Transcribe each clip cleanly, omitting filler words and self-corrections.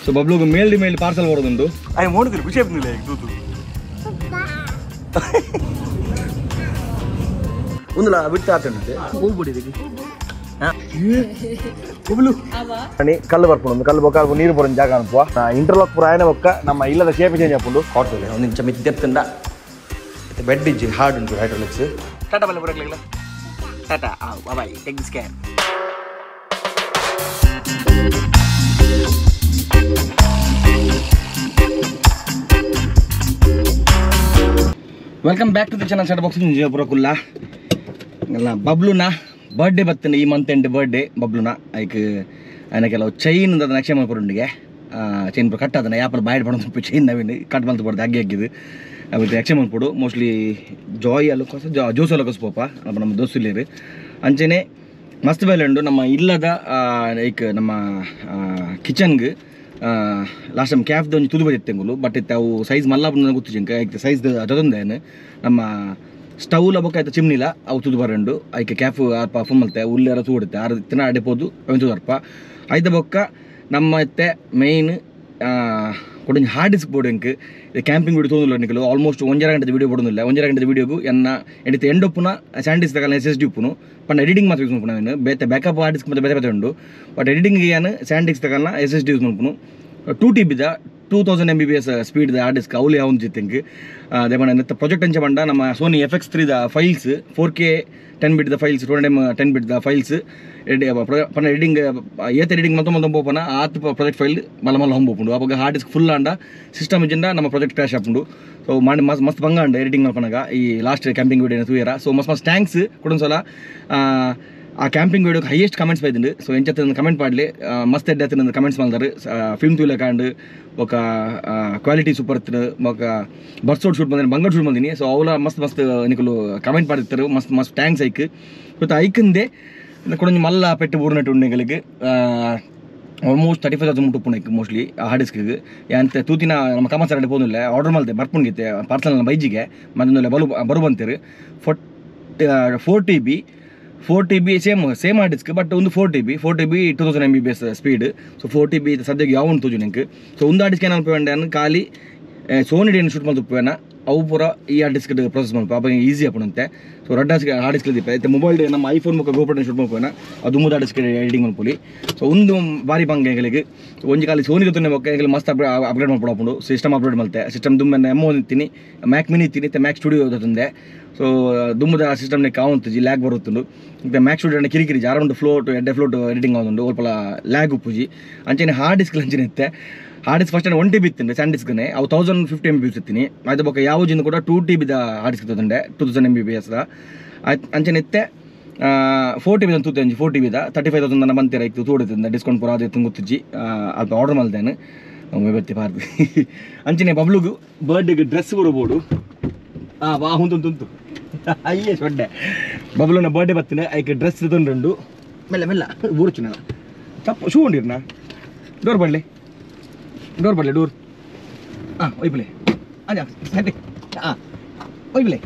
So ಬಬ್ಲುಗೆ ಮೇಲ್ parcel ಬರೋದುಂಟು ಅಯ್ಯ ಮೋಡಿದ್ರು ಖುಷಿ ಆಗ್ತಿಲ್ಲ ಈಗ ತೂತು ಒಂದಲ್ಲ ಬಿಟ್ಟು ಆತಂತೆ ಹೋಗ್ಬಿಟ್ಟಿದ್ದೀವಿ ಕಲ್ಲು ಬರ್ಕೊಂಡು ಕಲ್ಲು ಬೊಕ್ಕ ನೀರು ಬರೋ ಜಾಗ ಅನ್ಪುವ ಇಂಟರ್ಲಾಕ್ ಪುರ ಆಯ್ನ ಬೊಕ್ಕ ನಮ್ಮ ಇಲ್ಲದ ಶೇಪ್ ಚೇಂಜ್ ಹಾಕೊಂಡು ಕಾಡ್ತದೆ ಒಂದು ನಿಮಿಷ ಮಿದ್ದೆತ್ತಂಡ ಬೆಡ್ ಇಜ್ಜಿ ಹಾರ್ಡ್ ಉಂಟು ಹೈಡ್ರಾಲಿಕ್ಸ್ ಟಾಟಾ ಬಲ್ಲ ಬರಕ್ಲಿಲ್ಲ tata bye take this care welcome back to the channel start boxing ಜಯಪುರಕ್ಕುಲ್ಲ ಅಲ್ಲ ಬಬ್ಲುನ ಬರ್ಡೇ ಬರ್ತೇನೆ ಈ ಮಂತ್ ಎಂಡ್ ಬರ್ಡೇ ಬಬ್ಲುನ ಐಕ್ ಆಯ್ನ ಕೆಲವು ಚೈನ್ ಅಂತ ನಕ್ಷೆ ಮಾಡ್ಕೊಡಿಗೆ ಚೈನ್ ಕಟ್ ಅದನ್ನ ಯಾಪಲ್ಲಿ ಬಾಯ್ಡ್ ಮಾಡೋದು ಚೈನ್ ನವೀನ್ ಕಟ್ ಬಂತು ಬಡ್ದು ಅಗ್ಗಿ ಆಗಿದ್ದು ಅವತ್ತು ಯಕ್ಷೆ ಮಾಡ್ಕೊಡು ಮೋಸ್ಟ್ಲಿ ಜಾಯ್ ಅಲ್ಲೋಕೋಸ ಜೋಸ್ ಅಲ್ಲೋಕೋಸ್ಪೋಪ ನಮ್ಮ ದೋಸ್ತುಲೇರು ಅಂಚೆನೆ ಮಸ್ತ್ ಬೇಲೆ ಉಂಡು ನಮ್ಮ ಇಲ್ಲದ ಲೈಕ್ ನಮ್ಮ ಕಿಚನ್ಗೆ ಲಾಸ್ಟ್ ಟೈಮ್ ಕ್ಯಾಫ್ದು ಒಂದು ತುದು ಬದಿತ್ತೆಂಗುಲು ಬಟ್ ಇತ್ತು ಅವು ಸೈಜ್ ಮಲ್ಲ ಗೊತ್ತು ಜಿಂಕ ಐಕ್ ಸೈಜ್ ಅದೊಂದೇನು ನಮ್ಮ ಸ್ಟೌಲ ಬೊಕ್ಕ ಆಯ್ತು ಚಿಮ್ನಿಲ್ಲ ಅವು ತುದು ಬರಂಡು ಐಕೆ ಕ್ಯಾಫ್ ಅರ್ಪ ಫುಲ್ ಮಲ್ತೆ ಉಲ್ಲೆರ ತೂಡುತ್ತೆ ಆರು ತಿನ್ನ ಅಡೆಪೋದು ಅವಂತು ಅರ್ಪ ಐದ ಬೊಕ್ಕ ನಮ್ಮ ಇತ್ತೆ ಮೇಯ್ನ್ ಕೊಡಂಜಿ ಹಾರ್ಡ್ ಡಿಸ್ಕ್ ಬೋರ್ಡ್ ಎಂಕ್ ಇದು ಕ್ಯಾಂಪಿಂಗ್ ವಿಡಿಯೋ ತೊಂದಿಲ್ಲ ನಿಕಲು ಆಲ್ಮೋಸ್ಟ್ 1.5 ಗಂಟೆ ವಿಡಿಯೋ ಬೋರ್ಡಿಲ್ಲ 1.5 ಗಂಟೆ ವಿಡಿಯೋಗು ಎನ್ನ ಎಡಿತೆ ಎಂಡೊಪ್ಪುನ ಸ್ಯಾಂಡಿಸ್ ತಗಲ್ಲ SSD ಉಪ್ಪುನು ಪಂಡ ಎಡಿಟಿಂಗ್ ಮಾತ್ರ ಯೂಸ್ ಮಾಡ್ಕೊಂಡು ನಾನು ಬೇತೆ ಬ್ಯಾಕಪ್ ಹಾರ್ಡ್ ಡಿಸ್ಕ್ ಮತ್ತೆ ಬೇರೆ ಉಂಡು ಬಟ್ ಎಡಿಟಿಂಗ್ ಏನು ಸ್ಯಾಂಡಿಕ್ಸ್ ತಗಲ್ಲ SSD ಯೂಸ್ ಮಾಡ್ಕೊಂಡು 2 TB 2000 MBPS speed hard disk ಅವಳು ಯಾವ ಜಿತ್ತಂಗೆ ಅದೇ ಮತ್ತೆ ಪ್ರಾಜೆಕ್ಟ್ ಅಂಚೆ ಬಂಡ ನಮ್ಮ ಸೋನಿ FX3 ಫೈಲ್ಸ್ 4K 10 ಬಿಟ್ ಫೈಲ್ಸ್ 10 ಬಿಟ್ ಫೈಲ್ಸ್ ಪನ್ನ ಎಡಿಟಿಂಗ್ ಏತ್ ಎಡಿಟಿಂಗ್ ಮತ್ತೆ ಹೋಗೋಣ ಆತ್ ಪ್ರಾಜೆಕ್ಟ್ ಫೈಲ್ ಮಲ್ಲ ಹೋಗ್ಬೋದು ಅವಾಗ ಹಾರ್ಡ್ ಡಿಸ್ಕ್ ಫುಲ್ ಅಂಡ ಸಿಸ್ಟಮ್ ಇಜ್ಜಿಂದ ನಮ್ಮ ಪ್ರಾಜೆಕ್ಟ್ ಕ್ರಾಶ್ ಹಾಕೊಂಡು ಸೊ ಮಾಡಿ ಮಸ್ತ್ ಬಂಗ ಅಂಡ ಎಡಿಟಿಂಗ್ ಮಾಡ್ಕೊಂಡಾಗ ಈ ಲಾಸ್ಟ್ ಕ್ಯಾಂಪಿಂಗ್ ವಿಡಿಯೋ ತೂಯರ ಸೊ ಮಸ್ತ್ ಥ್ಯಾಂಕ್ಸ್ ಕೊಡೊಂದ್ಸಲ ಆ ಕ್ಯಾಂಪಿಂಗ್ ವಿಡಿಯೋಗೆ ಹೈಯೆಸ್ಟ್ ಕಮೆಂಟ್ಸ್ ಬೈದಿಂಡು ಸೊ ಎಂಚತ್ತ ಕಮೆಂಟ್ ಮಾಡಲಿ ಮಸ್ತ್ ಎಡ್ಡತ್ತಿನ ಕಮೆಂಟ್ಸ್ ಮಾಡ್ತಾರೆ ಫಿಲ್ಮ್ ತೂಲೆ ಕಾಂಡು ఒక ಕ್ವಾಲಿಟಿ ಸೂಪರ್ ಇತ್ತು ఒక ಬರ್ಸೋಡ್ ಶೂಟ್ ಬಂದಿನಿ ಬಂಗಾಡ್ ಶೂಟ್ ಬಂದಿನಿ ಸೊ ಅವಳ ಮಸ್ತ್ ನಿಕಲು ಕಮೆಂಟ್ ಮಾಡಿರ್ತಾರೆ ಮಸ್ತ್ ಥ್ಯಾಂಕ್ಸ್ ಐಕ್ ಇವತ್ತು ಐಕಂದೆ ಕೊಡೊಂದು ಮಲ್ಲ ಪೆಟ್ಟು ಊರಿನಟ್ಟು ಉಂಡೆಗಳಿಗೆ ಆಲ್ಮೋಸ್ಟ್ 35,000 ಮುಟ್ಟು ಪುಣಕ್ಕೆ ಮೋಸ್ಟ್ಲಿ ಹಾರ್ಡ್ ಡಿಸ್ಕ್ಗೆ ಅಂತ ತೂತಿನ ನಮ್ಮ ಕಮಸಾರ ಹೋದಿಲ್ಲ ಆರ್ಡರ್ ಮಾಡಿದೆ ಬರ್ಪುಣ್ಗಿತ್ತೆ ಪಾರ್ಸಲ್ ಬೈಜಿಗೆ ಮತ್ತೊಂದು ಬರು ಬಂತೀರಿ 4 TB same hard disk but ಒಂದು 4 TB 2000 MBPS speed so 4 TB ಸದ್ಯಕ್ಕೆ ಯಾವ ಉಂಟು ನಿಂಗೆ ಸೊ ಒಂದು ಹಾರ್ಡ್ ಡಿಸ್ಕ್ ಏನು ಖಾಲಿ ಸೋನಿ ಡೇನು ಶೂಟ್ ಮಾಡ್ತಪ್ಪೇನ ಅವು ಪೂರ ಈ ಹಾರ್ಡ್ ಡಿಸ್ಕ್ ಪ್ರೊಸೆಸ್ ಮಾಡ್ಪ ಅಪ್ಪ ಈಸಿ ಆಪಣಂತೆ ಸೊ ರೆಡ್ ಹಾರ್ಡ್ ಡಿಸ್ಕ್ ದಿಪ್ಪ ಮೊಬೈಲ್ ಡೇ ನಮ್ಮ ಐಫೋನ್ ಮುಖ ಗೋಪುರ ಶೂಟ್ ಮಾಡ್ಕೋಣ ಅದು ಮೂರು ಹಾರ್ಡ್ ಡಿಸ್ಕ್ ಎಡಿಟಿಂಗ್ ಮಾಡ್ಕೊಳ್ಳಿ ಸೊ ಒಂದು ಬಾರಿ ಬಂಗ ಹೆಂಗಳಿಗೆ ಒಂದು ಖಾಲಿ ಸೋನಿ ಜೊತೆ ಹೆಂಗೆ ಮಸ್ತ್ ಅಪ್ಗ್ರೇಡ್ ಮಾಡ್ಕೊಡಪ್ಪು ಸಿಸ್ಟಮ್ ಅಪ್ಗ್ರೇಡ್ ಮಾಡ್ತೆ ಸಿಸ್ಟಮ್ ದುಮ್ಮೆ ಎಮ್ಮೋ ಇತ್ತೀನಿ ಮ್ಯಾಕ್ ಮಿನಿ ಇತ್ತೀನಿ ಮ್ಯಾಕ್ ಸ್ಟುಡಿಯೋ ತಂದೆ ಸೊ ದುಮ್ಮದ ಸಿಸ್ಟಮ್ನ ಕಾವಂತು ಲ್ಯಾಗ್ ಬರುತ್ತುಂಡು ಈಗ ಮ್ಯಾಕ್ ಸ್ಟುಡಿಯೋ ಕಿರಿಕಿರಿ ಅರೌಂಡ್ ಫ್ಲೋಟ್ ಎಡ್ಡೆ ಫ್ಲೋಟ್ ಎಡಿಟಿಂಗ್ ಆಗುಂಡು ಸ್ವಲ್ಪ ಲ್ಯಾಗ್ ಉಪ್ಪುಜಿ ಅಂಚೆನೆ ಹಾರ್ಡ್ ಡಿಸ್ಕ್ ಅಂಚೆನೆ ಇತ್ತೆ ಹಾರ್ಡ್ ಡಿಸ್ಕ್ ಫಸ್ಟ್ 1 TB ಇತ್ತು ಸ್ಯಾಂಡ್ ಡಿಸ್ಕ್ನೇ ಅವು 1050 MBPS ಇತ್ತೀನಿ ಅದು ಬೊಕ್ಕ ಯಾವ ಜಿಂದ ಕೂಡ 2 TB ಹಾರ್ಡ್ ಡಿಸ್ಕ್ ತಂದೆ 2000 MBPS ಅಂಚೆನೆ ಇತ್ತೆ 4 TB ತೂತಂಜಿ 4 TB 35,000 ನನ್ನ ಬಂತೀರ ಇತ್ತು ತೋಡಿತಿಂದ ಡಿಸ್ಕೌಂಟ್ ಪೂರ ಅದು ತುಂಗುತ್ತಿಜ್ಜಿ ಅದು ಆರ್ಡರ್ ಮಾಡ್ದೇನೆ ಬತ್ತಿ ಪಾರ್ದು ಅಂಚೆನೆ ಬಬ್ಲುಗು ಬರ್ಡೇಗೆ ಡ್ರೆಸ್ ಬರಬಹುದು ವಾ ಹುಂತು ಅಯ್ಯೇ ಸೊಡ್ಡೆ ಬಬ್ಲುನ ಬರ್ಡೇ ಬರ್ತೀನಿ ಐಕೆ ಡ್ರೆಸ್ ತಂಡು ಮೆಲ್ಲ ಊರುಚು ನಾನು ತಪ್ಪು ಶೂ ಉಂಡಿರ್ನಾ ಡೋರ್ ಬಡ್ಲೆ ಡೋರ್ ಒಯ್ಬಲೆ ಅದೇ ಸರಿ ಒಯ್ಬಲೆ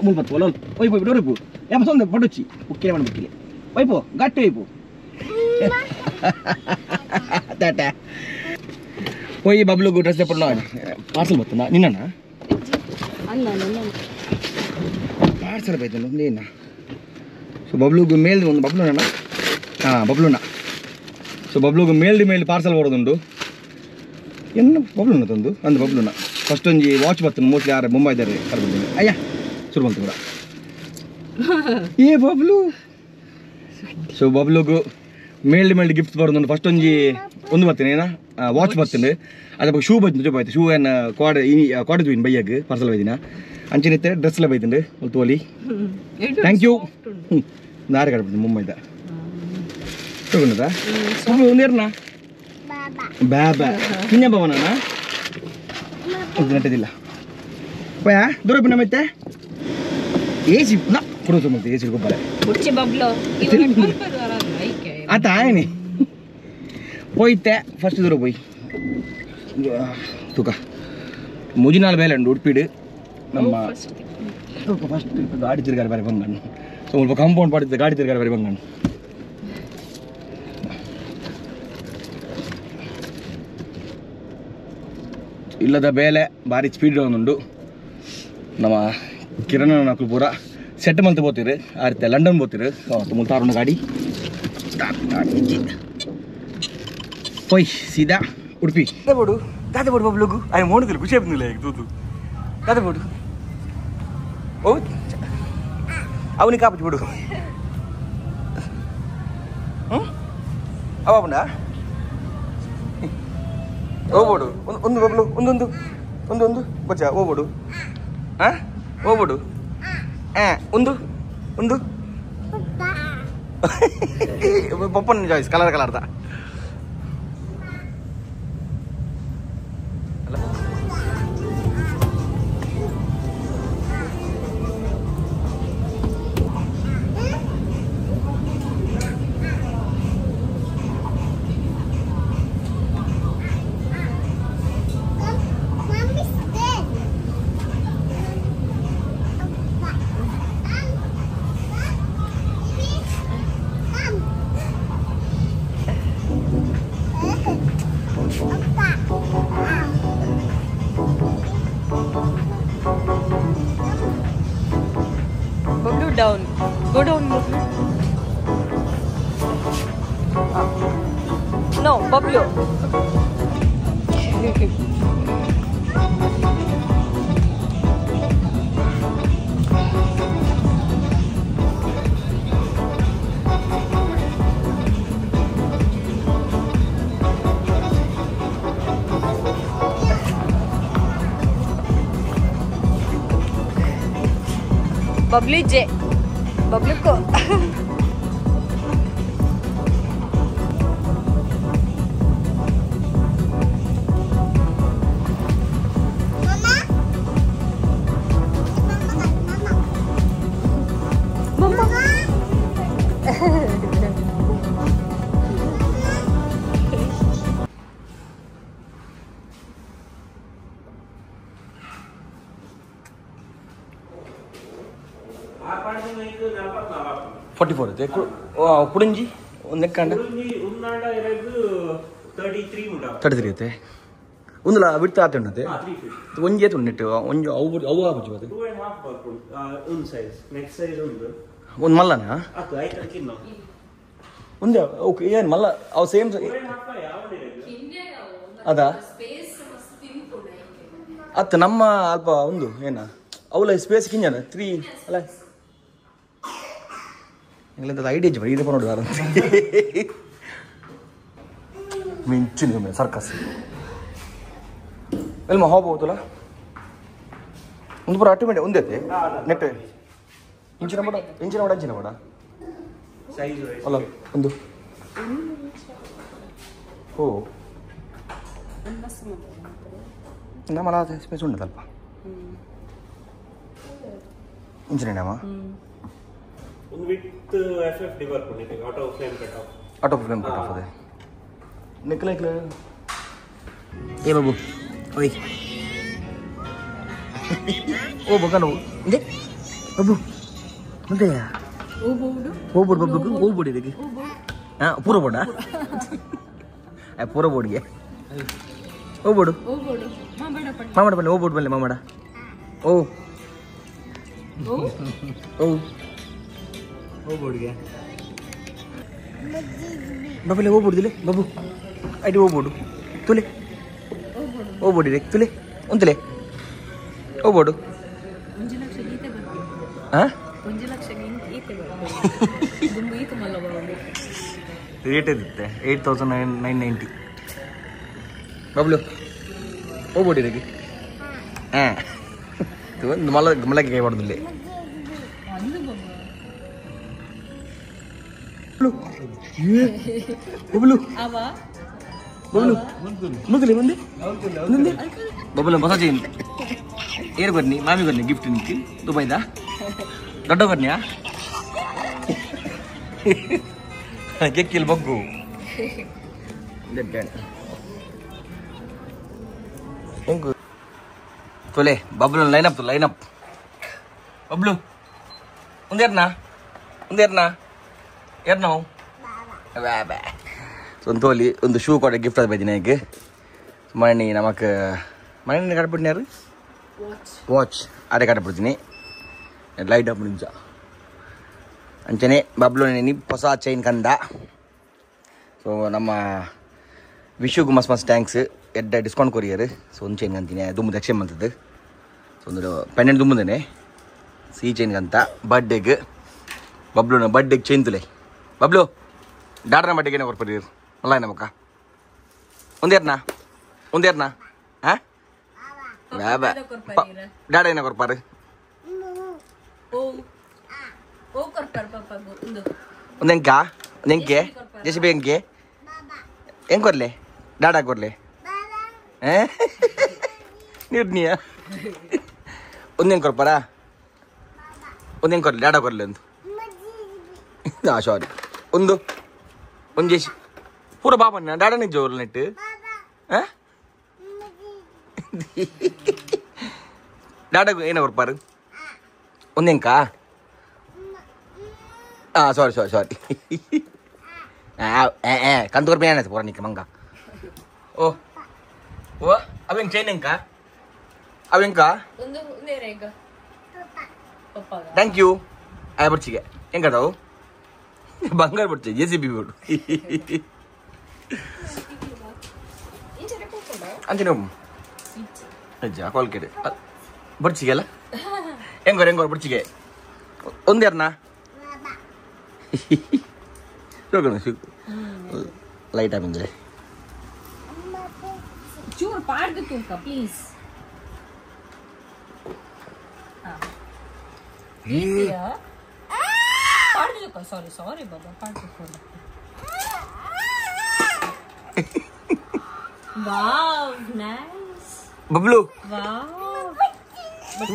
ಮುಲ್ಬತ್ತು ಒಲ್ಲ ಒಯ್ಬೋ ಡೋರ್ ಇಪ್ಪು ಯಾವ ಸೊಂದೆ ಬಡಚಿ ಉಕ್ಕಿಲೆ ಮಾಡ್ಬೇಕಿಲ್ಲ ಒಯ್ಪೋ ಗಟ್ಟಿ ಒಯ್ಪು ತಾಟ ಒಯ್ ಬಬ್ಲುಗು ಡ್ರೆಸ್ ಪಡ್ಲ ಪಾರ್ಸಲ್ ಬರ್ತನ ನಿನ್ನ ಪಾರ್ಸಲ್ ಬೈತನು ನೀನ ಸೊ ಬಬ್ಲುಗು ಮೇಲ್ದು ಒಂದು ಬಬ್ಲುನ ಸೊ ಬಬ್ಲುಗು ಮೇಲ್ ಪಾರ್ಸಲ್ ಬರೋದುಂಡು ಏನು ಬಬ್ಲುನ ತಂದು ಅಂದು ಬಬ್ಲುನ ಫಸ್ಟ್ ಒಂಜಿ ವಾಚ್ ಬರ್ತನು ಮೋಸ್ಟ್ಲಿ ಯಾರು ಮುಂಬೈದಾರೆ ಕರ್ಬಿದ್ದೀನಿ ಅಯ್ಯ ಶುರು ಬಂತು ಕೂಡ ಏ ಬಬ್ಲು ಸೊ ಬಬ್ಲುಗು ಮೇಲ್ ಗಿಫ್ಟ್ ಬರೋದುಂಡು ಫಸ್ಟ್ ಒಂದು ಬರ್ತೀನಿ ಏನ ವಾಚ್ ಬರ್ತೀನಿ ಅದ್ರ ಶೂ ಬೈತೀನಿ ಜೊತೆ ಶೂ ಏನು ಕ್ವಾಡಿದ್ವಿ ಬೈಯಾಗ ಪಾರ್ಸಲ್ ಬೈದಿನ ಅಂಚಿನಿತ್ತೆ ಡ್ರೆಸ್ ಎಲ್ಲ ಬೈತೀನಿ ತೋಲಿ ಥ್ಯಾಂಕ್ ಯು ನಾರೆ ಕಡ್ಬಿಡ್ತೀನಿ ಮುಂಬೈದ ತಗೊಂಡದ ಒಂದೇರ್ನಾ ಬ್ಯಾಬಾ ಹಿಂಗೆ ಭವನ ನಟ್ಟಿದಿಲ್ಲ ಪಯ ದೂರ ನಮ್ಮೈತೆ ಏಸಿ ನಾ ಕೊಡೋದು ಮತ್ತೆ ಏಸಿ ಗೊಬ್ಬರ ಆತ ಆಯ್ನಿ പോയിത്തെ ഫസ്റ്റ് ദൂരം പോയി തൂക്ക മുജിനാൾ ಬೇಲೆಂಡು ಉಡುಪಿಡು ನಮ್ಮ ಫಸ್ಟ್ ಗಾಡಿ ತಿರುಗಾರ ಬೇರೆ ಬಂಗಣ್ಣು ಸ್ವಲ್ಪ ಕಾಂಪೌಂಡ್ ಪಡಿದ್ದೆ ಗಾಡಿ ತಿರುಗಾರ ಬೇರೆ ಬಂಗಣ್ಣು ಇಲ್ಲದ ಬೇಲೆ ಭಾರಿ ಸ್ಪೀಡ್ ಉಂಟು ನಮ್ಮ ಕಿರಣ್ ನಕಲು ಪೂರ ಸೆಟ್ ಮಂತ್ ಬೋತೀರಿ ಆ ರೀತಿ ಲಂಡನ್ ಬೋತೀರಿ ಮುಂತಾರು ಗಾಡಿ ಹೋಯ್ ಸೀದಾ ಉಡುಪಿ ಬೋಡು ದಾದ ಬೋಡು ಬಬ್ಲುಗು ಆಯ್ ಮೋಣದಿಲ್ಲ ಖುಷಿ ಆಗ್ತಿಲ್ಲ ಈಗ ತೂತು ದಾದ ಬೋಡು ಓ ಅವನಿಗೆ ಕಾಪಿ ಬಿಡು ಅವ ಪುಂಡ ಹೋಗ್ಬೋಡು ಒಂದು ಬಬ್ಲು ಒಂದೊಂದು ಒಂದೊಂದು ಬಚ್ಚ ಹೋಗ್ಬೋಡು ಹಾಂ ಹೋಗ್ಬೋಡು ಒಂದು ಒಂದು ಪಪ್ಪನ ಚಾಯ್ಸ್ ಕಲರ್ ಕಲರ್ದ Bablu down. Go down, Bablu. No, Bablu. Bablu J. Bablu ko. Mama. Mama. 44 అయితే ಕುಡಂಜಿ ಒಂದು ಎಕ್ಕಂಡ 33 అయితే ಒಂದಲ್ಲ ಬಿಡ್ತಾ ಆತ ಉಂಟತೆ ಒಂಜಿ ಏತು ನೆಟ್ಟು ಒಂಜಿ ಅವು ಆಪುಜಿ ಅದು 2.5 ಒಂದು ಸೈಜ್ ನೆಕ್ಸ್ಟ್ ಸೈಜ್ ಒಂದು ಮಲ್ಲನ ಅದು ಐತ ಕಿನ್ನೋ ಒಂದೇ ಓಕೆ ಏನು ಮಲ್ಲ ಅವು ಸೇಮ್ ಅದಾ ಅತ್ತ ನಮ್ಮ ಅಲ್ಪ ಒಂದು ಏನ ಅವಳ ಸ್ಪೇಸ್ ಕಿಂಜನ 3 ಅಲ್ಲ ಎಂಗ್ಲೆಂತ ಐಡಿಯಾ ಜಿ ಇದು ನೋಡಿದಾರ ಮಿಂಚಿನ ಸರ್ಕಸ್ ಎಲ್ಮ ಹೋಗ್ಬೋದಲ್ಲ ಒಂದು ಪೂರ ಆಟೋಮೆಟಿಕ್ ಒಂದೈತೆ ನೆಟ್ ಇಂಚಿನ ಮಾಡ ಇಂಚಿನ ಮಾಡ ಸೈಜ್ ಅಲ್ಲ ಒಂದು ಓ ನಮ್ಮಲ್ಲ ಸ್ಪೇಸ್ ಉಂಟದಲ್ಪ ಇಂಚಿನ ಒಂದು ವಿತ್ ಎಫ್ಎಫ್ ಡಿವರ್ ಕೊಟ್ಟಿದೆ ಆಟೋ ಫ್ಲೇಮ್ ಕಟ್ ಆಫ್ ಅದೇ ನಿಕ್ಕಲ ಏ ಬಾಬು ಓಯ್ ಓ ಬಗ ನಾವು ಇಂದೆ ಬಾಬು ಮುಂದೆಯ ಹೋಗ್ಬೋಡು ಬಾಬು ಹೋಗ್ಬೋಡು ಇದಕ್ಕೆ ಹಾಂ ಪೂರ ಬೋಡ ಪೂರ ಬೋಡ್ಗೆ ಹೋಗ್ಬೋಡು ಮಾಮಾಡ ಬನ್ನಿ ಹೋಗ್ಬೋಡು ಬನ್ನಿ ಮಾಮಾಡ ಓ ಓ ಹೋಗ್ಬೋಡ್ಗೆ ಬಾಬಲೆ ಹೋಗ್ಬೋಡ್ದಿಲ್ಲ ಬಾಬು ಐಟಿ ಹೋಗ್ಬೋಡು ತುಲೆ ಹೋಗ್ಬೋಡಿ ತುಲೆ ಒಂತಲೆ ಹೋಗ್ಬೋಡು ಹಾಂ ರೇಟ್ ಇರುತ್ತೆ 8,990 ಬಾಬ್ಲು ಹೋಗ್ಬೋಡಿ ಇದಕ್ಕೆ ಹಾಂ ಒಂದು ಮಲಕ್ಕೆ ಕೈ ಮಾಡೋದಿಲ್ಲ ಬಬ್ಲು ಮುಂದೆ ಮುಂದೆ ಮುಂದೆ ಬಬ್ಲು ಹೊಸ ಚೈನ್ ಏರ್ ಬರ್ನಿ ಮಾಮಿ ಬರ್ನಿ ಗಿಫ್ಟ್ ನಿಂತು ದುಬೈದ ದೊಡ್ಡ ಬರ್ನಿಯಾ ಕೆಕ್ಕಿಲ್ ಬಗ್ಗು ಹೆಂಗು ತೊಲೆ ಬಬ್ಲು ಲೈನಪ್ ಬಬ್ಲು ಒಂದೇರ್ನಾ ಯಾರು ನಾವು ಒಂದು ತೋಲಿ ಒಂದು ಶೂ ಕೊಡ ಗಿಫ್ಟ್ ಅದು ಬೈದಿನ ಈಗ ಮಣ್ಣಿ ನಮಕ್ ಮನೆ ಕಟ್ಬಿಟ್ಟಿನಾರು ವಾಚ್ ಅದೇ ಕಟ್ಬಿಡ್ತೀನಿ ಲೈಟ್ ಅಪ್ ನಿಮಿಷ ಅಂಚನೆ ಬಬ್ಲು ನಿ ಹೊಸ ಚೈನ್ ಕಂದ ಸೊ ನಮ್ಮ ವಿಶುಗ್ ಮಸ್ತ್ ಥ್ಯಾಂಕ್ಸ್ ಎಡ್ಡ ಡಿಸ್ಕೌಂಟ್ ಕೊರಿಯರ್ ಸೊ ಒಂದು ಚೈನ್ ಕಂತೀನಿ ದುಮ್ಮದು ಎಕ್ಸ್ಚೇಂಜ್ ಅಂತದ್ದು ಸೊ ಒಂದು ಪೆಂಡೆಂಟ್ ದುಮ್ಮದೇನೆ ಸಿ ಚೈನ್ ಕಂತ ಬರ್ಡೇಗೆ ಬಬ್ಲುನ ಬರ್ಡೇಗೆ ಚೈನ್ ತುಲೆ ಬಬ್ಲು ಡಾಡ್ರ ಬರ್ಡೇಗೆ ಕೊಡ್ಪರಿ ಅಲ್ಲ ನಮಕ್ಕ ಒಂದೇರ್ನಾ ಹಾಂ ಬಾಬಾ ಡಾಡ ಏನ ಕೊಡ್ಪಾರು ಒಂದು ಎಂಕೆ ಜೆಸಿಬಿ ಎಂಕೆ ಹೆಂಗೆ ಕೊಡ್ಲೆ ಡಾಡಾ ಕೊಡ್ಲೆ ನೀರ್ನಿಯ ಒಂದೇನು ಕೊಡ್ಪಾರಾ ಒಂದೇನು ಕೊಡ್ಲಿ ಡಾಡಾ ಕೊಡ್ಲಿ ಒಂದು ಹಾಂ ಸಾರಿ ಒಂದು ಜೆಸಿ ಪೂರ ಬಾಬಣ್ಣ ಡಾಡಾ ನಿಜ ಅವ್ರ ನೆಟ್ಟು ಹಾಂ ಡಾಡಾ ಏನ ಕೊಡ್ಪಾರು ಒಂದೇಂಕಾ ಸಾರಿ ಕಂತು ಕೊರ್ಪಿ ಏನಾಯ್ತು ಪೂರ ನಿಕ್ಕ ಮಂಗ ಓ ಅವೆಂಗ್ ಚೈನ್ ಎಂಕ ಥ್ಯಾಂಕ್ ಯು ಬರ್ಚಿಗೆ ಹೆಂಗದಾವು ಬಂಗಾರ ಬರ್ಚಿ JCB ಬಿಡು ಅಂಚೆ ನೀವು ಅಜ್ಜ ಕೋಲ್ಕೆಟ್ ಬರ್ಚಿಗೆ ಅಲ್ಲ ಹೆಂಗೋರ್ ಬರ್ಚಿಗೆ ಒಂದೇರ್ನಾ ಲೈಟ್ ಆಗಿದೆ ಚೂರು ಪಾಡ್ದು ತೂಕ ಪ್ಲೀಸ್ ಪಾಡ್ದು ಸಾರಿ ಬಾಬಾ ಪಾಡ್ದು ವಾವ್ ನೈಸ್ ಬಬ್ಲು ವಾವ್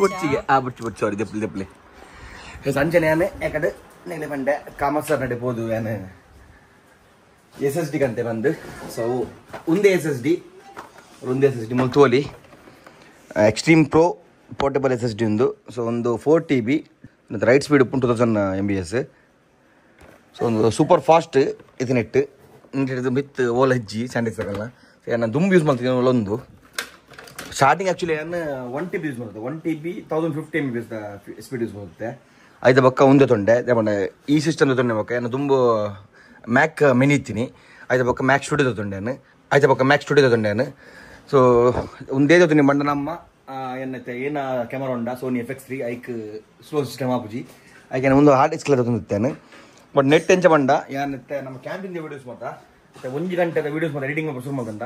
ಬರ್ಚಿಗೆ ಬರ್ಚಿ ಸಾರಿ ದೆಪ್ಪಲೆ ಸಂಜೆನೆ ಯಾಕಡೆ ನೆನೆ ಬಂಡೆ ಕಾಮರ್ಸ್ ನಡಿಬೋದು ಏನೇ SSD ಕಂತೆ ಬಂದು ಸೊ ಒಂದೇ SSD ಮುಲ್ತೋಲಿ ಎಕ್ಸ್ಟ್ರೀಮ್ ಪ್ರೋ ಪೋರ್ಟಬಲ್ SSD ಒಂದು ಸೊ ಒಂದು 4 TB ಮತ್ತು ರೈಟ್ ಸ್ಪೀಡ್ 2000 MBS ಸೊ ಒಂದು ಸೂಪರ್ ಫಾಸ್ಟ್ ಇದು ನೆಟ್ ಹಿಡಿದು ಮಿತ್ ಓಲ್ ಹಜ್ಜಿ ಸ್ಯಾಂಡಿಕ್ಸ್ ಆಗಲ್ಲ ಸೊ ನಾನು ತುಂಬ ಯೂಸ್ ಮಾಡ್ತೀನಿ ಒಂದು ಸ್ಟಾರ್ಟಿಂಗ್ ಆ್ಯಕ್ಚುಲಿ ನಾನು 1 TB ಯೂಸ್ ಮಾಡ್ತೇವೆ 1 TB 1050 MBS ಸ್ಪೀಡ್ ಯೂಸ್ ಮಾಡುತ್ತೆ ಐದು ಬಕ್ಕ ಒಂದೇ ತೊಂಡೆ ದೇಪಂಡ ಈ ಸಿಸ್ಟಮ್ ತೊಂಡೆ ಬಕ್ಕ ನಾನು ತುಂಬ ಮ್ಯಾಕ್ ಮಿನಿ ಇತ್ತೀನಿ ಐದು ಬಕ್ಕ ಮ್ಯಾಕ್ ಸ್ಟುಡಿಯೋ ತೊಂಡೆ ಸೊ ಒಂದೇ ತೊಂದೆ ಬಂಡ ನಮ್ಮ ಏನೈತೆ ಏನ ಕ್ಯಾಮರಾ ಉಂಡ Sony FX3 hike slow system ಆಪುಜಿ ಐಕೆ ಒಂದು ಹಾರ್ಡ್ ಡಿಸ್ಕ್ ತೊಂದಿತ್ತೇನೆ ಬಟ್ ನೆಟ್ ಎಂಚ ಬಂಡ ಏನೈತೆ ನಮ್ಮ ಕ್ಯಾಂಪಿಂದ ವೀಡಿಯೋಸ್ ಮಾತ್ರ ಮತ್ತು 1 ಗಂಟೆದ ವೀಡಿಯೋಸ್ ಮಾತ್ರ ಎಡಿಟಿಂಗ್ ಶುರು ಮಾಡ್ತಂಡ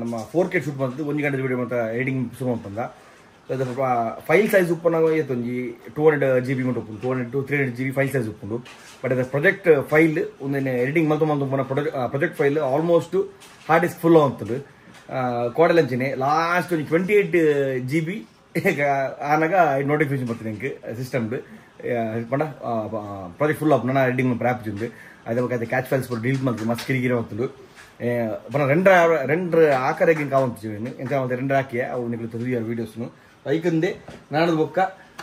ನಮ್ಮ 4K ಶೂಟ್ ಮಾಡ್ತದೆ 1 ಗಂಟೆದ ವೀಡಿಯೋ ಮಾತ್ರ ಎಡಿಟಿಂಗ್ ಶುರು ಮಾಡ್ತಂದ ಫೈಲ್ ಸೈಜ್ ಉಪ್ಪನ ಒಂಜಿ 200 GB ಉಂಟು 200 to 300 GB ಫೈಲ್ ಸೈಜ್ ಉಪ್ಪುಂಡು ಬಟ್ ಅದು ಪ್ರಾಜೆಕ್ಟ್ ಫೈಲ್ ಒಂದೇನೆ ಎಡಿಟಿಂಗ್ ಮಲ್ತೊಂದು project file almost hard disk full ಆಗ್ತದೆ ಕೋಡಲಂಚಿನೆ ಲಾಸ್ಟ್ ಒಂದು 28 GB ಆನಾಗ ನೋಟಿಫಿಕೇಶನ್ ಬರ್ತೀನಿ ನಿಂಗೆ ಸಿಸ್ಟಮ್ದು ಪಂಡ ಪ್ರಾಜೆಕ್ಟ್ ಫುಲ್ ಆಪ್ ನಾನು ಎಡಿಟಿಂಗ್ ಆ್ಯಪ್ ಚಂದು ಅದೇ ಕ್ಯಾಚ್ ಫೈಲ್ಸ್ ಡೀಲ್ ಮಾಡ್ತೀನಿ ಮಸ್ತ್ ಕಿರಿಗಿರಿ ಆಗ್ತದೆ ಪಣ ரெண்டு ಆಕರೆಗೆ ಕಾವಂತೀನಿ ಎಂತ ரெண்டு ಹಾಕಿ ಅವು ನಿಕ್ಲು ತುದಿಯ ವೀಡಿಯೋಸ್ನು ಐಕಂದೆ ನಾನದು ಬೊಕ್ಕ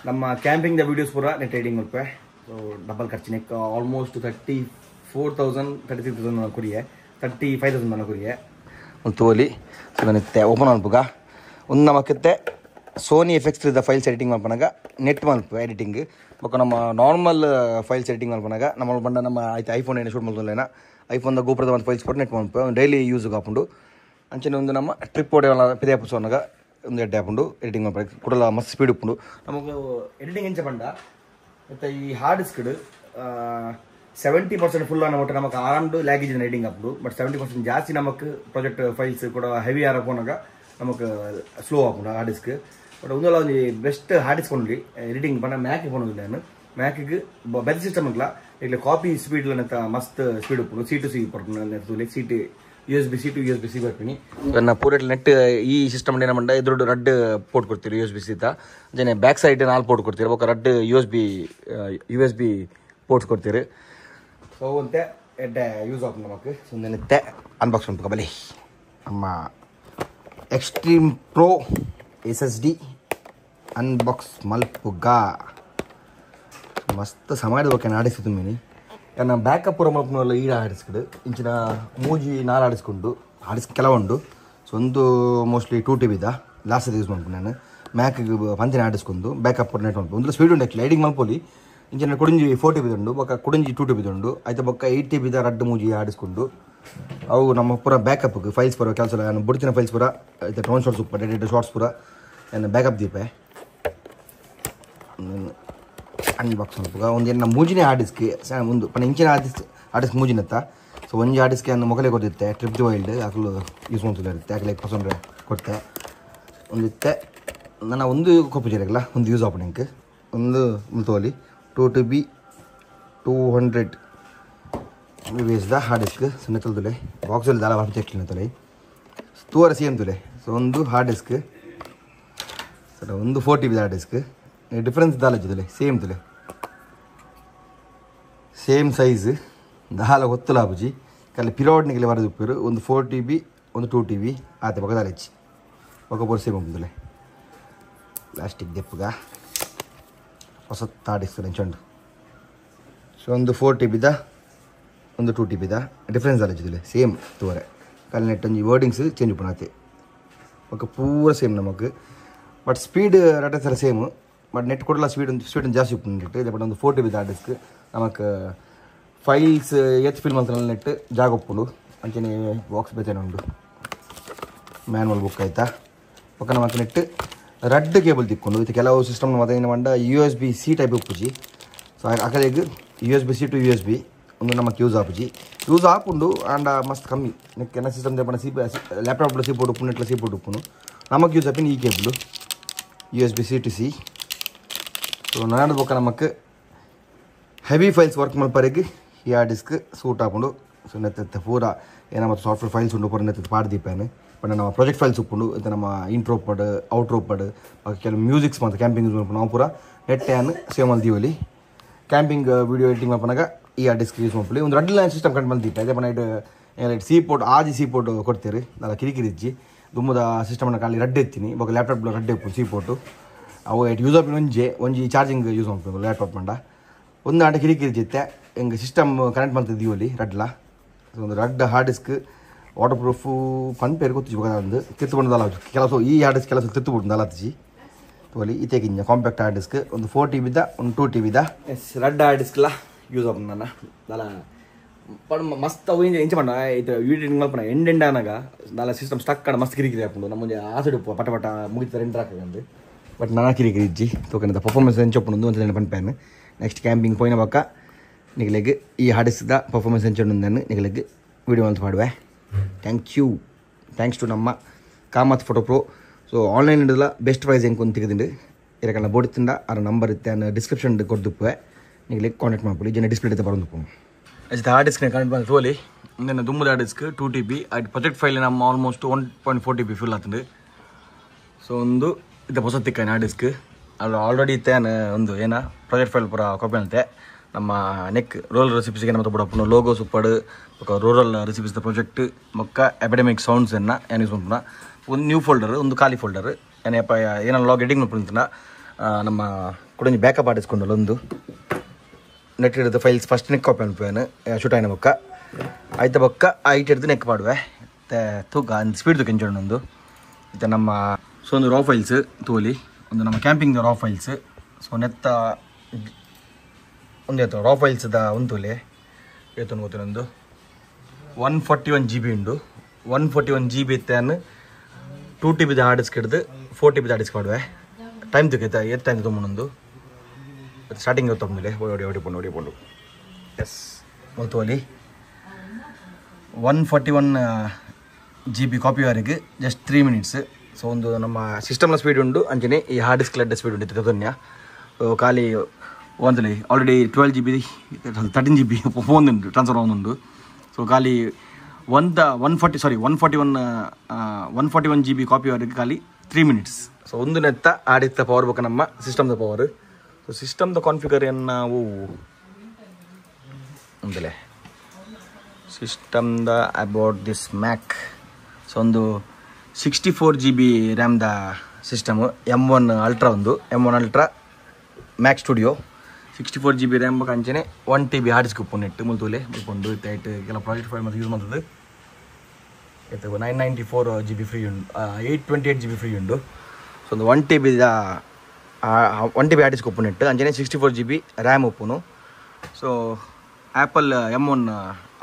ನಮ್ಮ ಕ್ಯಾಂಪಿಂಗ್ ದ ವೀಡಿಯೋಸ್ ಪೂರ ನೆಟ್ ಎಡಿಟಿಂಗ್ ಮಲ್ಪೆ ಸೊ ಡಬಲ್ ಖರ್ಚಿನ ಆಲ್ಮೋಸ್ಟ್ 34,000 ಕೊರಿಯೆ 35,000 ಕೊರಿಯೆ ಒಂದು ತೋಲಿ ಸೊ ನನಗೆ ಓಪನ್ ಅನ್ಪುಗ ಒಂದು ನಮಕ್ಕೆ ಸೋನಿ FX3 ಫೈಲ್ಸ್ ಎಡಿಟಿಂಗ್ ಮಲ್ಪನಾಗ ನೆಟ್ ಮಲ್ಪ ಎಡಿಟಿಂಗ್ ಬೊಕ್ಕ ನಮ್ಮ ನಾರ್ಮಲ್ ಫೈಲ್ಸ್ ಎಡಿಟಿಂಗ್ ಮಲ್ಪನಾಗ ನಮ್ಮ ಬಂಡ ನಮ್ಮ ಆಯ್ತು ಐಫೋನ್ ಏನು ಶೂಟ್ ಮಾಡ್ತಲೇನ ಐಫೋನ್ದ ಗೋಪುರದ ಒಂದು ಫೈಲ್ಸ್ ಕೊಟ್ಟು ನೆಟ್ ಮಲ್ಪ ಡೈಲಿ ಯೂಸ್ಗೆ ಹಾಕೊಂಡು ಅಂಚನೆ ಒಂದು ನಮ್ಮ ಟ್ರಿಪ್ ಹೊಡೆಯೋಲ್ಲ ಪಿದೆ ಎಪಿಸೋಡ್ನಾಗ ಒಂದು ಎಡ್ಡೆ ಹಾಕೊಂಡು ಎಡಿಟಿಂಗ್ ಮಾಡ್ಬೇಕು ಕೂಡಲ ಮಸ್ತ್ ಸ್ಪೀಡ್ ಉಪ್ಪುಂಡು ನಮಗೆ ಎಡಿಟಿಂಗ್ ಎಂಚ ಬಂಡ ಮತ್ತು ಈ ಹಾರ್ಡ್ ಡಿಸ್ಕ್ಡ್ 70% ಫುಲ್ ಅನ್ನೋ ನಮಗೆ ಆರಾಮ್ದು ಲ್ಯಾಗೇಜ್ ಎಡಿಟಿಂಗ್ ಹಾಕೊಂಡು ಬಟ್ 70% ಜಾಸ್ತಿ ನಮಗೆ ಪ್ರಾಜೆಕ್ಟ್ ಫೈಲ್ಸ್ ಕೂಡ ಹೆವಿ ಆರ ಹೋನಾಗ ನಮಗೆ ಸ್ಲೋ ಹಾಕೊಂಡು ಹಾರ್ಡ್ ಡಿಸ್ಕ್ ಬಟ್ ಒಂದಲ್ಲ ಒಂದು ಬೆಸ್ಟ್ ಹಾರ್ಡ್ ಡಿಸ್ಕ್ ಕೊಂಡ್ರಿ ಎಡಿಟಿಂಗ್ ಬಂದ ಮ್ಯಾಕಿಗೆ ಹೋಗೋದು ನಾನು ಮ್ಯಾಕಿಗೆ ಬೆಲ್ ಸಿಸ್ಟಮ್ ಇಲ್ಲ ಈಗ ಕಾಪಿ ಸ್ಪೀಡ್ ಮಸ್ತ್ ಸ್ಪೀಡ್ ಉಪ್ಪು C2C ಪಡ್ಕೊಂಡು seat USB C to USB C ಬರ್ತೀನಿ ನನ್ನ ಪೂರ ನೆಟ್ ಈ ಸಿಸ್ಟಮ್ ಏನ ಮಂಡ ಇದ್ರದ್ದು ರಡ್ ಪೋರ್ಟ್ ಕೊಡ್ತೀರಿ USB-C ತ ಜನೆ ಬ್ಯಾಕ್ ಸೈಡ್ 4 ಪೋರ್ಟ್ ಕೊಡ್ತೀರಿ ಒಕ್ಕ ರಡ್ USB ಪೋರ್ಟ್ಸ್ ಕೊಡ್ತೀರಿ ಸೊ ಅಂತೆ ಎಡ್ಡೆ ಯೂಸ್ ಆಫ್ ನಮಗೆ ಸುಮ್ಮನೆ ಅನ್ಬಾಕ್ಸ್ ಮಾಡ್ಬೇಕು ಬಲಿ ನಮ್ಮ ಎಕ್ಸ್ಟ್ರೀಮ್ ಪ್ರೋ SSD ಅನ್ಬಾಕ್ಸ್ ಮಲ್ಪುಗ ಮಸ್ತ್ ಸಮಯದ ಬಗ್ಗೆ ಆಡಿಸಿದ್ದು ಮೀನಿ ಯಾರು ಬ್ಯಾಕಪ್ ಪೂರ ಮಲ್ಪನಲ್ಲ ಈಡ ಆಡಿಸ್ಕಡು ಇಂಚಿನ 3G 4 ಆಡಿಸ್ಕೊಂಡು ಆಡಿಸ್ ಕೆಲವುಂಡು ಸೊ ಒಂದು ಮೋಸ್ಟ್ಲಿ 2 TB ಲಾಸ್ಟ್ ಯೂಸ್ ಮಾಡ್ಕೊಂಡು ನಾನು ಮ್ಯಾಕ್ಗೆ ಪಂಚನೆ ಆಡಿಸ್ಕೊಂಡು ಬ್ಯಾಕಪ್ ನೆಟ್ ಮಾಡ್ಬೋದು ಒಂದು ಸ್ಪೀಡ್ ಉಂಟು ಆ್ಯಕ್ಚುಲಿ ಐಡಿಂಗ್ ಮಲ್ಪೋಲಿ ಇಂಚಿನ ಕುಡಿಂಜಿ 4 TB ಉಂಡು ಬೊಕ್ಕ ಕುಡಿಂಜಿ 2 TB ಉಂಡು ಆಯ್ತು ಬೊಕ್ಕ 8 TB ರಡ್ಡು ಮೂಜಿ ಆಡಿಸ್ಕೊಂಡು ಅವು ನಮ್ಮ ಪೂರ ಬ್ಯಾಕಪ್ಗೆ ಫೈಲ್ಸ್ ಪೂರ ಕೆಲಸ ನಾನು ಬುಡ್ತಿನ ಫೈಲ್ಸ್ ಪೂರ ಆಯ್ತು ಡ್ರೋನ್ ಶಾರ್ಟ್ಸ್ ಉಪ್ಪ ಡೇಟಾ ಶಾರ್ಟ್ಸ್ ಪೂರ ನಾನು ಬ್ಯಾಕಪ್ ದೀಪೆ ಅನ್ಬಾಕ್ಸ್ ಮಾಡ್ಬೇಕು ಒಂದು ಏನು ಮೂಜಿನೇ ಆಡಿಸ್ಗೆ ಒಂದು ಪಣ ಇಂಚಿನ ಆಡಿಸ್ಗೆ ಮೂಜಿನತ್ತ ಸೊ ಒಂಜಿ ಆಡಿಸ್ಗೆ ನಾನು ಮೊಗಲೇ ಕೊಡ್ತಿತ್ತೆ ಟ್ರಿಪ್ ವೈಲ್ಡ್ ಅಕಲು ಯೂಸ್ ಮಾಡ್ತಿಲ್ಲ ಇರುತ್ತೆ ಅಕಲೆ ಪಸಂದ್ರೆ ಕೊಡ್ತೆ ಒಂದಿತ್ತೆ ನನ್ನ ಒಂದು ಕೊಪ್ಪು ಜೀರಗಲ್ಲ ಒಂದು ಯೂಸ್ ಆಪಣಿಂಕ್ ಒಂದು ಮುಲ್ತೋಲಿ 2 TB 200 ವೇಸ್ದ ಹಾರ್ಡ್ ಡಿಸ್ಕ್ ಸಣ್ಣ ತುಲೆ ಬಾಕ್ಸಲ್ಲಿ ದಾಲ ಬರ್ತಿ ಇಟ್ಟಿನ ತೊಲೆ ತೂವರೆ ಸೇಮ್ ತುಲೆ ಸೊ ಒಂದು ಹಾರ್ಡ್ ಡಿಸ್ಕ್ ಸರ್ ಒಂದು 4 TB ಹಾರ್ಡ್ ಡಿಸ್ಕ್ ಡಿಫ್ರೆನ್ಸ್ ದಾಲ ತುಲೆ ಸೇಮ್ ತುಲೆ ಸೇಮ್ ಸೈಜ್ ದಾಲ ಗೊತ್ತಲ್ಲ ಆಬುಜಿ ಕಲ್ಲಿ ಪಿರೋಡ್ನಿಗೆ ಬರೋದು ಉಪ್ಪಿರು ಒಂದು 4 TB ಒಂದು 2 TB ಆತ ಬಗದಾಲ ಹೆಚ್ಚಿ ಬೊಕ್ಕ ಬೋರ್ ಸೇಮ್ ಉಂಟುಲೆ ಪ್ಲಾಸ್ಟಿಕ್ ದೆಪ್ಪಗ ಹೊಸ ತಾಡಿಸ್ತಾರೆ ಹೆಂಚಂಡು ಸೊ ಒಂದು 4 TB ಒಂದು 2 TB ಡಿಫ್ರೆನ್ಸ್ ಆಲೋಚಿದಿಲ್ಲ ಸೇಮ್ ತೂವರೆ ಕಲ್ ನೆಟ್ ಒಂಜಿ ವರ್ಡಿಂಗ್ಸ್ ಚೇಂಜ್ ಉಪ್ಪುನಾತೆ ಬೊಕ್ಕ ಪೂರ ಸೇಮ್ ನಮಗೆ ಬಟ್ ಸ್ಪೀಡ್ ರಟೆ ಸಲ ಸೇಮ್ ಬಟ್ ನೆಟ್ ಕೊಡಲ್ಲ ಸ್ಪೀಡ್ ಜಾಸ್ತಿ ಉಪ್ಪು ಬಟ್ ಒಂದು 4 TB ಡಿಸ್ಕ್ ನಮಗೆ ಫೈಲ್ಸ್ ಫಿಲ್ ಮಾಡ್ತಾರೆ ನೆಟ್ ಜಾಗ ಉಪ್ಪುಂಡು ಅಂಚನೆ ಬಾಕ್ಸ್ ಬೇತೇನೆ ಉಂಡು ಮ್ಯಾನ್ವಲ್ ಬುಕ್ ಆಯ್ತಾ ಬೊಕ್ಕ ನಮಗೆ ನೆಟ್ ರಡ್ ಕೇಬಲ್ ತಿಕ್ಕೊಂಡು ಇದು ಕೆಲವು ಸಿಸ್ಟಮ್ ಮತ್ತೆ ಏನು ಮಾಡ USB-C ಟೈಪ್ ಉಪ್ಪುಜಿ ಸೊ ಅಕಲೆಗ್ USB-C ಟು USB ಒಂದು ನಮಗೆ ಯೂಸ್ ಆಪುಂಡು ಆಂಡ ಮಸ್ತ್ ಕಮ್ಮಿ ನೆಕ್ಕೆನ ಸಿಸ್ಟಮ್ ದೇಪಣ ಲ್ಯಾಪ್ಟಾಪ್లో ಸಿ ಬೋರ್ಡ್ ಉಪ್ಪು ನೆಟ್ಲ ಸಿ ಬೋರ್ಡ್ ಉಪ್ಪುನು ನಮಗೆ ಯೂಸ್ ಆಪಿನ ಈ cable USB-C to C so ನಾಡು ಬೊಕ್ಕ ನಮಗೆ ಹೆವಿ ಫೈಲ್ಸ್ ವರ್ಕ್ ಮಲ್ಪರೆಗೆ ಈ ಹಾರ್ಡ್ ಡಿಸ್ಕ್ ಸೂಟ್ ಆಪುಂಡು ಸೊ ನೆತ್ತ ಪೂರ ಏನೋ ಮತ್ತು ಸಾಫ್ಟ್ವೇರ್ ಫೈಲ್ಸ್ ಉಂಡು ಪೂರ ನೆತ್ತ ಪಾಡ್ದೀಪೇನೆ ಬಟ್ ನಮ್ಮ ಪ್ರಾಜೆಕ್ಟ್ ಫೈಲ್ಸ್ ಉಪ್ಪುಂಡು ಇದು ನಮ್ಮ ಇಂಟ್ರೋ ಪಡ್ ಔಟ್ರೋ ಪಡ್ ಕೆಲವು ಮ್ಯೂಸಿಕ್ಸ್ ಮತ್ತು ಕ್ಯಾಂಪಿಂಗ್ ಯೂಸ್ ಮಾಡ್ಕೊಂಡು ನಾವು ಪೂರ ನೆಟ್ ಆ್ಯನ್ ಸೇಮ್ ಅಲ್ಲಿ ದೀವಲಿ ಕ್ಯಾಂಪಿಂಗ್ ವಿಡಿಯೋ ಎಡಿಟಿಂಗ್ ಮಾಡ್ಕೊಂಡಾಗ ಈ ಹಾರ್ಡ್ ಡಿಸ್ಕ್ ಯೂಸ್ ಮಾಡ್ಕೊಳ್ಳಿ ಒಂದು ರಡ್ಲ ಸಿಸ್ಟಮ್ ಕಂಡು ಬಂದಿತ್ತು ಅದೇ ನೈಟ್ ಸಿ ಪೋರ್ಟ್ ಆಜಿ ಸಿ ಪೋರ್ಟ್ ಕೊಡ್ತೀರಿ ನಾನು ಕಿರಿಕಿರಿ ಇಜ್ಜಿ ದುಮ್ಮದ ಸಿಸ್ಟಮ್ನ ಖಾಲಿ ರಡ್ಡೆ ಎತ್ತೀನಿ ಇವಾಗ ಲ್ಯಾಪ್ಟಾಪ್లో ರಡ್ಡೆ ಉಪ್ಪು ಸಿ ಪೋರ್ಟು ಅವು ಯೂಸ್ ಆಪಿನ ಒಂಜಿ ಚಾರ್ಜಿಂಗ್ ಯೂಸ್ ಮಾಡ್ಬೇಕು ಲ್ಯಾಪ್ಟಾಪ್ ಮಂಡ ಒಂದು ಆಟ ಕಿರಿಕಿರಿ ಇತ್ತೆ ಹೆಂಗೆ ಸಿಸ್ಟಮ್ ಕನೆಕ್ಟ್ ಮಾಡ್ತಿದ್ದೀವಲ್ಲಿ ರಡ್ಲ ಒಂದು ರಡ್ ಹಾರ್ಡ್ ಡಿಸ್ಕ್ ವಾಟರ್ ಪ್ರೂಫು ಪಂಪೇರು ಗೊತ್ತಿಜಿ ಒಂದು ತಿರ್ತು ಬಂದಲ್ಲ ಕೆಲಸ ಈ ಹಾರ್ಡ್ ಡಿಸ್ಕ್ ಕೆಲಸ ತಿರ್ತು ಬಿಟ್ಟು ಅಲತ್ತಿಜಿ ತೋಲಿ ಈತೆಗಿಂಜ ಕಾಂಪ್ಯಾಕ್ಟ್ ಹಾರ್ಡ್ ಡಿಸ್ಕ್ ಒಂದು 4 TB ಒಂದು 2 TB ಎಸ್ ರಡ್ ಹಾರ್ಡ್ ಡಿಸ್ಕ್ಲ ಯೂಸ್ ಆಪ ನನ್ನ ನಾಲ ಪಡ್ ಮಸ್ತ್ ಅವು ಇಂಚ ಮಾಡ ಇದು ಎಡಿಟಿಂಗ್ ಮಲ್ಪನ ಎಂಡ್ ಆನಾಗ ನಾಲ ಸಿಸ್ಟಮ್ ಸ್ಟಕ್ ಆಡ ಮಸ್ತ್ ಕಿರಿಕಿರಿ ಹಾಕೊಂಡು ನಮ್ಮ ಮುಂದೆ ಆಸಡು ಪಟ ಪಟ ಮುಗಿತಾರೆ ಎಂಟ್ರ್ ಹಾಕಂದು ಬಟ್ ನಾನು ಕಿರಿಕಿರಿ ಇಜ್ಜಿ ತೋಕನಿಂದ ಪರ್ಫಾರ್ಮೆನ್ಸ್ ಹೆಂಚೊಪ್ಪು ಅಂತ ಪಂಪೇನು ನೆಕ್ಸ್ಟ್ ಕ್ಯಾಂಪಿಂಗ್ ಪೋಯಿನ ಬಕ್ಕ ನಿಗಲೆಗ್ ಈ ಹಾರ್ಡ್ ಡಿಸ್ಕ್ದ ಪರ್ಫಾರ್ಮೆನ್ಸ್ ಹೆಂಚೊಂಡು ನಿಗಲೆಗ್ ವಿಡಿಯೋ ಅಂತ ಮಾಡುವೆ ಥ್ಯಾಂಕ್ಸ್ ಟು ನಮ್ಮ Kamath photo pro so online ಇಡಲ್ಲ ಬೆಸ್ಟ್ ಪ್ರೈಸ್ ಹೆಂಗೆ ಕೊಂದು ತೆಗೆದಿಂಡು ಇರಕಲ್ಲ ಬೋಡಿತ್ತಿಂದ ಅದರ ನಂಬರ್ ಇತ್ತೆ ನಾನು ಡಿಸ್ಕ್ರಿಪ್ಷನ್ ಕೊಡ್ದುಪ್ಪೆ ನಿಗಲೆಗ್ ಕಾಂಟ್ಯಾಕ್ಟ್ ಮಾಡ್ಕೊಳ್ಳಿ ಜನ ಡಿಸ್ಪ್ಲೇ ಇತ್ತೆ ಬರೋದು ಅಷ್ಟೇ ಹಾರ್ಡ್ ಡಿಸ್ಕ್ ಕನೆಕ್ಟ್ ಮಾಡಿ ತೋಲಿ ಇಂದಿನ ದುಮ್ಮದ ಹಾರ್ಡ್ ಡಿಸ್ಕ್ 2 TB ಅದು ಪ್ರಾಜೆಕ್ಟ್ ಫೈಲ್ ನಮ್ಮ ಆಲ್ಮೋಸ್ಟ್ 1.4 TB ಫುಲ್ ಆಗ್ತದೆ ಸೊ ಒಂದು ಇದು ಹೊಸ ತಿಕ್ಕ ಹಾರ್ಡ್ ಡಿಸ್ಕ್ ಅದು ಆಲ್ರೆಡಿ ಇತ್ತೆ ಒಂದು ಏನ ಪ್ರಾಜೆಕ್ಟ್ ಫೈಲ್ ಪೂರ ಕಾಪಿ ಅಂತೆ ನಮ್ಮ ನೆಕ್ ರೂರಲ್ ರೆಸಿಪೀಸ್ಗೆ ನಮ್ಮ ಬಿಡಪ್ಪು ಲೋಗೋಸ್ ಉಪ್ಪಡು ರೂರಲ್ ರೆಸಿಪೀಸ್ ದ ಪ್ರಾಜೆಕ್ಟ್ ಮೊಕ್ಕ ಅಕಾಡೆಮಿಕ್ ಸೌಂಡ್ಸನ್ನು ಏನು ಯೂಸ್ ಮಾಡ್ಬೋಣ ಒಂದು ನ್ಯೂ ಫೋಲ್ಡರ್ ಒಂದು ಖಾಲಿ ಫೋಲ್ಡರ್ ಏನಪ್ಪ ಏನೋ ಲಾಗ್ ಎಡಿಟಿಂಗ್ ಮಾಡ್ಕೊಂತ ನಮ್ಮ ಕುಡಂಜಿ ಬ್ಯಾಕಪ್ ಆಡಿಸ್ಕೊಂಡಲ್ಲ ಒಂದು ನೆಟ್ ಹಿಡಿದು ಫೈಲ್ಸ್ ಫಸ್ಟ್ ನೆಕ್ ಕಾಪಿ ಅನ್ಪೇನು ಶೂಟ್ ಆಯ್ನ ಬೊಕ್ಕ ಆಯ್ತು ಬೊಕ್ಕ ಐಟ್ ಹಿಡಿದು ನೆಕ್ ಮಾಡುವೆ ಮತ್ತು ತೂಕ ಸ್ಪೀಡ್ ಕೆಂಚೋಣ ಒಂದು ಮತ್ತು ನಮ್ಮ ಸೊ ಒಂದು ರಾ ಫೈಲ್ಸ್ ತೋಲಿ ಒಂದು ನಮ್ಮ ಕ್ಯಾಂಪಿಂಗ್ ರಾ ಫೈಲ್ಸ್ ಸೊ ನೆತ್ತ ಒಂದು ಎತ್ತ ರಾ ಫೈಲ್ಸ್ದ ಒಂದು ತೋಲೆ ಏತೊಂದು ಗೊತ್ತಿನೊಂದು 141 GB ಉಂಡು 141 GB ಇತ್ತೇನು 2 TB ಹಾರ್ಡ್ ಡಿಸ್ಕ್ ಹಿಡಿದು 4 TB ಹಾರ್ಡ್ ಡಿಸ್ಕ್ ಮಾಡುವೆ ಟೈಮ್ ತೆಗೆತ ಟೈಮ್ ತೊಗೊಂಡು ಸ್ಟಾರ್ಟಿಂಗ್ ತೊಗೊಂಡಿಲ್ಲ ಹೊಡಿಕೊಂಡು ಎಸ್ ಮೊತ್ತಲ್ಲಿ 141 GB ಕಾಪಿವರೆಗೆ ಜಸ್ಟ್ 3 ಮಿನಿಟ್ಸ್ ಸೊ ಒಂದು ನಮ್ಮ ಸಿಸ್ಟಮ್ನ ಸ್ಪೀಡ್ ಉಂಡು ಅಂಚನೆ ಈ ಹಾರ್ಡ್ ಡಿಸ್ಕ್ ಲಡ್ಡ ಸ್ಪೀಡ್ ಉಂಟು ತೊನ್ಯ ಖಾಲಿ ಒಂದಲ್ಲಿ ಆಲ್ರೆಡಿ 12 GB 13 GB ಫೋನ್ ಉಂಟು ಟ್ರಾನ್ಸ್ಫರ್ ಆಗುന്നുണ്ട് ಸೊ ಖಾಲಿ 141 GB ಕಾಪಿವರೆಗೆ ಖಾಲಿ 3 ಮಿನಿಟ್ಸ್ ಸೊ ಒಂದು ನೆತ್ತ ಆಡಿತ್ತ ಪವರ್ ಬೇಕು ನಮ್ಮ ಸಿಸ್ಟಮ್ದ ಪವರ್ ಸೊ ಸಿಸ್ಟಮ್ದ ಕಾನ್ಫಿಗರ್ ಏನು ನಾವು ಅಂತಲೇ ಸಿಸ್ಟಮ್ದ ಅಬೌಟ್ ದಿಸ್ ಮ್ಯಾಕ್ ಸೊ ಒಂದು 64 GB ರ್ಯಾಮ್ದ ಸಿಸ್ಟಮು M1 ಅಲ್ಟ್ರಾ ಒಂದು M1 ಅಲ್ಟ್ರಾ ಮ್ಯಾಕ್ ಸ್ಟುಡಿಯೋ 64 GB ರ್ಯಾಮ್ ಅಂಚನೆ 1 TB ಹಾರ್ಡ್ ಡಿಸ್ಕ್ ಉಪ್ಪು ನೆಟ್ಟು ಮುಲ್ತೂಲೆ ಮುಲ್ಕೊಂಡು ಇತ್ತು ಕೆಲ ಪ್ರಾಜೆಕ್ಟ್ ಫೈಲ್ ಮತ್ತು ಯೂಸ್ ಮಾಡ್ತದೆ ಇದು 994 GB ಫ್ರೀ ಉಂಡು 828 GB ಫ್ರೀ ಉಂಡು. ಸೊ ಒಂದು 1 TB 1 TB ಆಡಿಸ್ಗೆ ಒಪ್ಪುನ ಇಟ್ಟು ಅಂಚನೆ 64 GB ರ್ಯಾಮ್ ಒಪ್ಪುನು. So Apple M1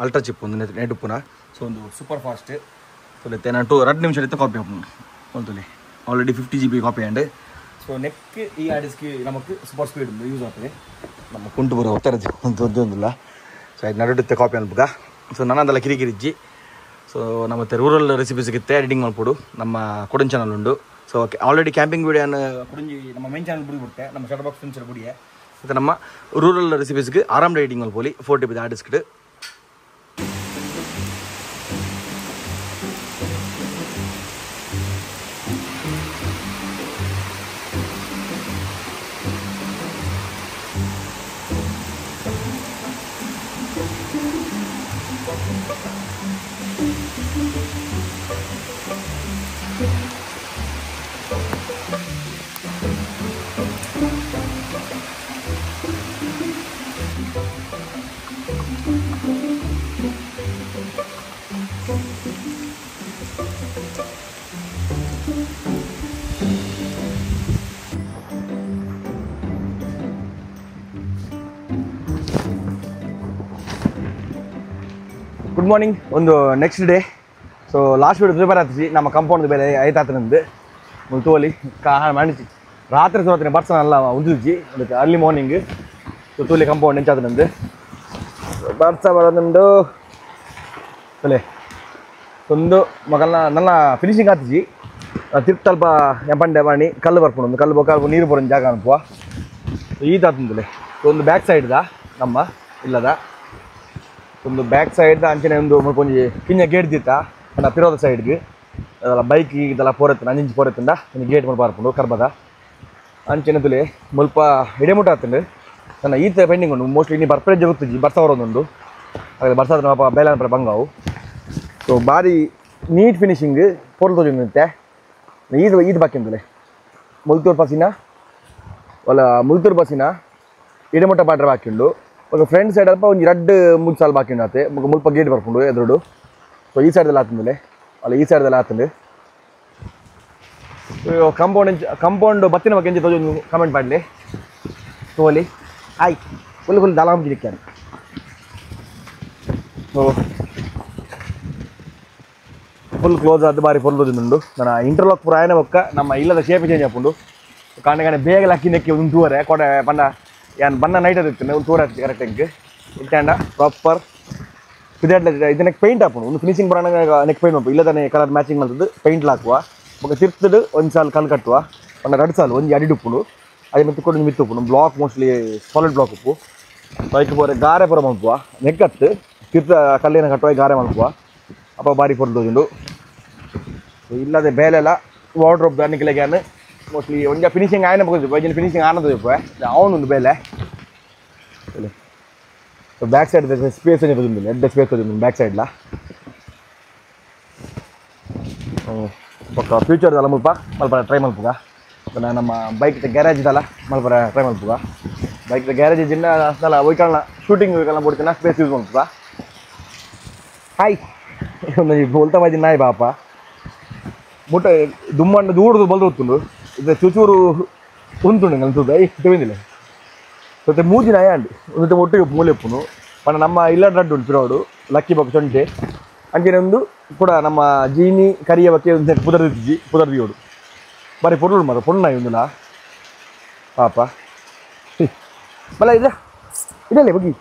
ultra chip ಒಂದು ನೆಟ್ ಉಪ್ಪುನ. ಸೊ ಒಂದು ಸೂಪರ್ ಫಾಸ್ಟ್ ತೊಲಿತೆ ನಾನು 2 ನಿಮಿಷ ಇತ್ತು ಕಾಪಿ ಒಪ್ಪುನು ಒಂದು ಆಲ್ರೆಡಿ 50 GB ಕಾಪಿ ಆ್ಯಂಡ್. ಸೊ ನೆಕ್ ಈ ಆಡಿಸ್ಗೆ ನಮಗೆ ಸೂಪರ್ ಸ್ಪೀಡ್ ಉಂಟು ಯೂಸ್ ಆಗ್ತದೆ ನಮ್ಮ ಕುಂಟು ಬರೋ ಒತ್ತರದ್ದು ಒಂದಿಲ್ಲ. ಸೊ ಇದು ನಡುತ್ತೆ ಕಾಪಿ ಅನ್ಪುಗ. ಸೊ ನನ್ನದೆಲ್ಲ ಕಿರಿಕಿರಿಜ್ಜಿ. ಸೊ ನಮ್ಮ ಮತ್ತೆ ರೂರಲ್ ರೆಸಿಪೀಸ್ಗಿತ್ತೆ ಎಡಿಟಿಂಗ್ ಮಾಡ್ಕೊಡು ನಮ್ಮ ಕೊಡನ್ ಚಾನಲ್ ಉಂಡು. ಸೊ ಓಕೆ ಆಲ್ರೆಡಿ ಕ್ಯಾಂಪಿಂಗ್ ವೀಡಿಯೋನ ಕುಡಿಂಜಿ ನಮ್ಮ ಮೇನ್ ಚಾನಲ್ ಬಿಡ್ಬಿಟ್ಟೆ ನಮ್ಮ ಶಟ್ ಬಾಕ್ಸ್ ಫ್ರೆಂಡ್ಸ್ ಬಿಡಿಯೆ. ಮತ್ತು ನಮ್ಮ ರೂರಲ್ ರೆಸಿಪೀಸ್ಗೆ ಆರಾಮ್ ಎಡಿಟಿಂಗ್ ಮಾಡ್ಬೋದು 4 TB ಆಡಿಸ್ಕಿಟ್ಟು. Good morning. ಒಂದು next day. So last video prepare ಆಗ್ತಿಸಿ ನಮ್ಮ ಕಂಪೌಂಡ್ ಬೇಲೆ ಐತಾತನಂದು ತೋಲಿ ಮಾಡಿಸಿ ರಾತ್ರಿ ಸೋತಿನ ಬರ್ಸನಲ್ಲ ಉಂದಿಜಿ ಅದಕ್ಕೆ ಅರ್ಲಿ ಮಾರ್ನಿಂಗ್. ಸೊ ತೋಲಿ ಕಂಪೌಂಡ್ ಎಂಚಾತನಂದು ಬರ್ಸ ಬರೋದುಂಡು ತಲೆ ಒಂದು ಮಗಲ್ನ ನನ್ನ ಫಿನಿಶಿಂಗ್ ಆತಿಜಿ ತಿರ್ತಲ್ಪ ಎಂಪಂಡೆ ಮಾಡಿ ಕಲ್ಲು ಬರ್ಕೊಂಡು ಕಲ್ಲು ಬೋಕಾಲ್ಪು ನೀರು ಬರೋ ಜಾಗ ಅನ್ಪುವ ಈತಾತಂದಲೆ. ಒಂದು ಬ್ಯಾಕ್ ಸೈಡ್ದ ನಮ್ಮ ಇಲ್ಲದ ಒಂದು ಬ್ಯಾಕ್ ಸೈಡ್ ಅಂಚನೆ ಒಂದು ಮುಳ್ಕೊಂಜಿ ಕಿಂಜ ಗೇಟ್ ದಿತ್ತ ಅಣ್ಣ ಪಿರೋದ ಸೈಡ್ಗೆ ಅದೆಲ್ಲ ಬೈಕ್ ಇದೆಲ್ಲ ಪೋರತ್ತೆ ಅಂಜಿಂಚು ಪೋರತ್ತಿಂದ ಒಂದು ಗೇಟ್ ಮುಲ್ಪ ಬರ್ಕೊಂಡು ಕರ್ಬದ ಅಂಚನೆ ತುಲೆ ಮುಲ್ಪ ಹಿಡಿಮುಟ್ಟ ಆಗ್ತಂಡು ನನ್ನ ಈತ ಪೆಂಡಿಂಗ್ ಉಂಡು ಮೋಸ್ಟ್ಲಿ ಇನ್ನೂ ಬರ್ಪರೇಜ್ ಗೊತ್ತಿಜ್ಜಿ ಬರ್ಸ ಬರೋದೊಂದು ಹಾಗೆ ಬರ್ಸಾದ ನಮ್ಮ ಬೇಲನ ಬಂಗಾವು. ಸೊ ಭಾರಿ ನೀಟ್ ಫಿನಿಶಿಂಗ್ ಪೋರ್ಲ್ ತೋಜಿಂತೆ ಈದ್ ಬಾಕಿಂದಲೆ ಮುಲ್ತೂರು ಬಸ್ಸಿನ ಒಲ್ಲ ಮುಲ್ತೂರು ಬಸ್ಸಿನ ಹಿಡಿಮುಟ್ಟ ಬಾಡ್ರೆ ಬಾಕಿಂಡು. ఒక ఫ్రంట్ సైడ్ అల్ప ಒಂದು 2-3 ಸಾಲ ಬಾಕಿ ಉಂಡಾತೆ ಮುಲ್ಪ ಗೇಟ್ ಬರ್ಕೊಂಡು ಎದುರುಡು. ಸೊ ಈ ಸೈಡ್ದೆಲ್ಲ ಆತಂದಿಲ್ಲ ಅಲ್ಲ ಈ ಸೈಡ್ದೆಲ್ಲ ಆತಂದು ಕಂಪೌಂಡ್ ಬತ್ತಿನ ಬಗ್ಗೆ ಎಂಜಿ ತೋಜೊಂದು ಕಮೆಂಟ್ ಮಾಡಲಿ ತೋಲಿ ಆಯ್ ಫುಲ್ ದಾಲಾಮ್ ಗಿರಿಕ್ಕಾನೆ. ಸೊ ಫುಲ್ ಕ್ಲೋಸ್ ಆದ ಬಾರಿ ಫುಲ್ ತೋಜೊಂದುಂಡು ನನ್ನ ಇಂಟರ್ಲಾಕ್ ಪೂರ ಆಯನ ಒಕ್ಕ ನಮ್ಮ ಇಲ್ಲದ ಶೇಪ್ ಚೇಂಜ್ ಹಾಕೊಂಡು ಕಾಣೆ ಬೇಗ ಲಕ್ಕಿ ನೆಕ್ಕಿ ಒಂದು ತೂವರೆ ಕೊಡೆ ಪಂಡ ಏನು ಬಣ್ಣ ನೈಟ್ ಇರ್ತೀನಿ ಒಂದು ತೂರ ಆಗ್ತದೆ ಕರೆಕ್ಟಾಗಿ ಇಟ್ಟಾಂಡ ಪ್ರಾಪರ್ ಇದಾಡ್ಲ ಇದು ನೆಕ್ ಪೇಂಟ್ ಹಾಕೊಂಡು ಒಂದು ಫಿನಿಶಿಂಗ್ ಬರೋಣ ನೆಕ್ ಪೇಂಟ್ ಮಾಡ್ಬೋದು ಇಲ್ಲದೇ ಕಲರ್ ಮ್ಯಾಚಿಂಗ್ ಮಾಡ್ತದ್ದು ಪೇಂಟ್ ಹಾಕುವ ಮತ್ತೆ ತಿರ್ತದು ಒಂದು ಸಾಲ ಕಲ್ಲು ಕಟ್ಟುವ ಒಂದು 2 ಸಾಲು ಒಂದು ಅಡಿ ಉಪ್ಪು ಅದೇ ಮತ್ತೆ ಕೊಟ್ಟು ಮಿತ್ತು ಉಪ್ಪು ಬ್ಲಾಕ್ ಮೋಸ್ಟ್ಲಿ ಸಾಲಿಡ್ ಬ್ಲಾಕ್ ಉಪ್ಪು ಅದಕ್ಕೆ ಬೋರೆ ಗಾರೆ ಪುರ ಮಲ್ಪುವ ನೆಕ್ಕತ್ತು ತಿರ್ತ ಕಲ್ಲಿನ ಕಟ್ಟುವ ಗಾರೆ ಮಲ್ಪುವ ಅಪ್ಪ ಬಾರಿ ಪೊರ್ದುಂಡು. ಇಲ್ಲದೆ ಬೇಲೆಲ್ಲ ವಾರ್ಡ್ರೋಬ್ ನಿಕ್ಲೆಗ್ಯಾನು ಮೋಸ್ಟ್ಲಿ ಒಂದು ಫಿನಿಶಿಂಗ್ ಆಯ್ನ ಬೋದು ಫಿನಿಶಿಂಗ್ ಆನದು ಅವನೊಂದು ಬೇಲೆ. ಸೊ ಬ್ಯಾಕ್ ಸೈಡ್ ಸ್ಪೇಸ್ ಬಂದಿಲ್ಲ ಎಡ್ಡ ಸ್ಪೇಸ್ ಬಂದಿಲ್ಲ ಬ್ಯಾಕ್ ಸೈಡ್ಲ ಪಕ್ಕ ಫ್ಯೂಚರ್ದಲ್ಲ ಮುಲ್ಪ ಮಲ್ಪರ ಟ್ರೈ ಮಲ್ಪುಗ. ನಮ್ಮ ಬೈಕ್ ಗ್ಯಾರೇಜ್ ಇದಲ್ಲ ಮಲ್ಪರ ಟ್ರೈ ಮಲ್ಪುಗ. ಬೈಕ್ ಗ್ಯಾರೇಜ್ ಜಿನ್ನ ಅಷ್ಟಲ್ಲ ಒಯ್ಕಲ್ನ ಶೂಟಿಂಗ್ ಒಯ್ಕಲ್ನ ಬಿಡ್ತೀನಿ ಸ್ಪೇಸ್ ಯೂಸ್ ಮಲ್ಪುಗ. ಹಾಯ್ ಒಂದು ಬೋಲ್ತಾ ಬಾಜಿ ನಾಯಿ ಬಾಪ ಮುಟ್ಟ ದುಮ್ಮಣ್ಣ ದೂಡದು ಬಲ್ದು ಹೊತ್ತುಂಡು ಇದು ಚೂಚೂರು ಉಂಟುಂಡು ಕಲ್ತದ ತಿಳಿದಿಲ್ಲ. ಮತ್ತೆ ಮೂಜಿ ನಾಯ ಅಂಡಿ ಒಂದು ಒಟ್ಟಿಗೆ ಮೂಲೆ ಉಪ್ಪುನು ಪಣ ನಮ್ಮ ಇಲ್ಲ ರಡ್ಡು ಉಂಟು ಪಿರೋಡು ಲಕ್ಕಿ ಬಾಬು ಸೊಂಟೆ ಅಂಚನೆ ಒಂದು ಕೂಡ ನಮ್ಮ ಜೀನಿ ಕರಿಯ ಬಗ್ಗೆ ಒಂದು ಪುದರ್ದಿಯೋಡು ಬಾರಿ ಪೊರ್ಲು ಮಾತ್ರ ಪೊಣ್ಣಾಯಿ ಒಂದಿಲ್ಲ ಪಾಪ ಬಲ್ಲ ಇದಲ್ಲೇ ಬಗ್ಗಿ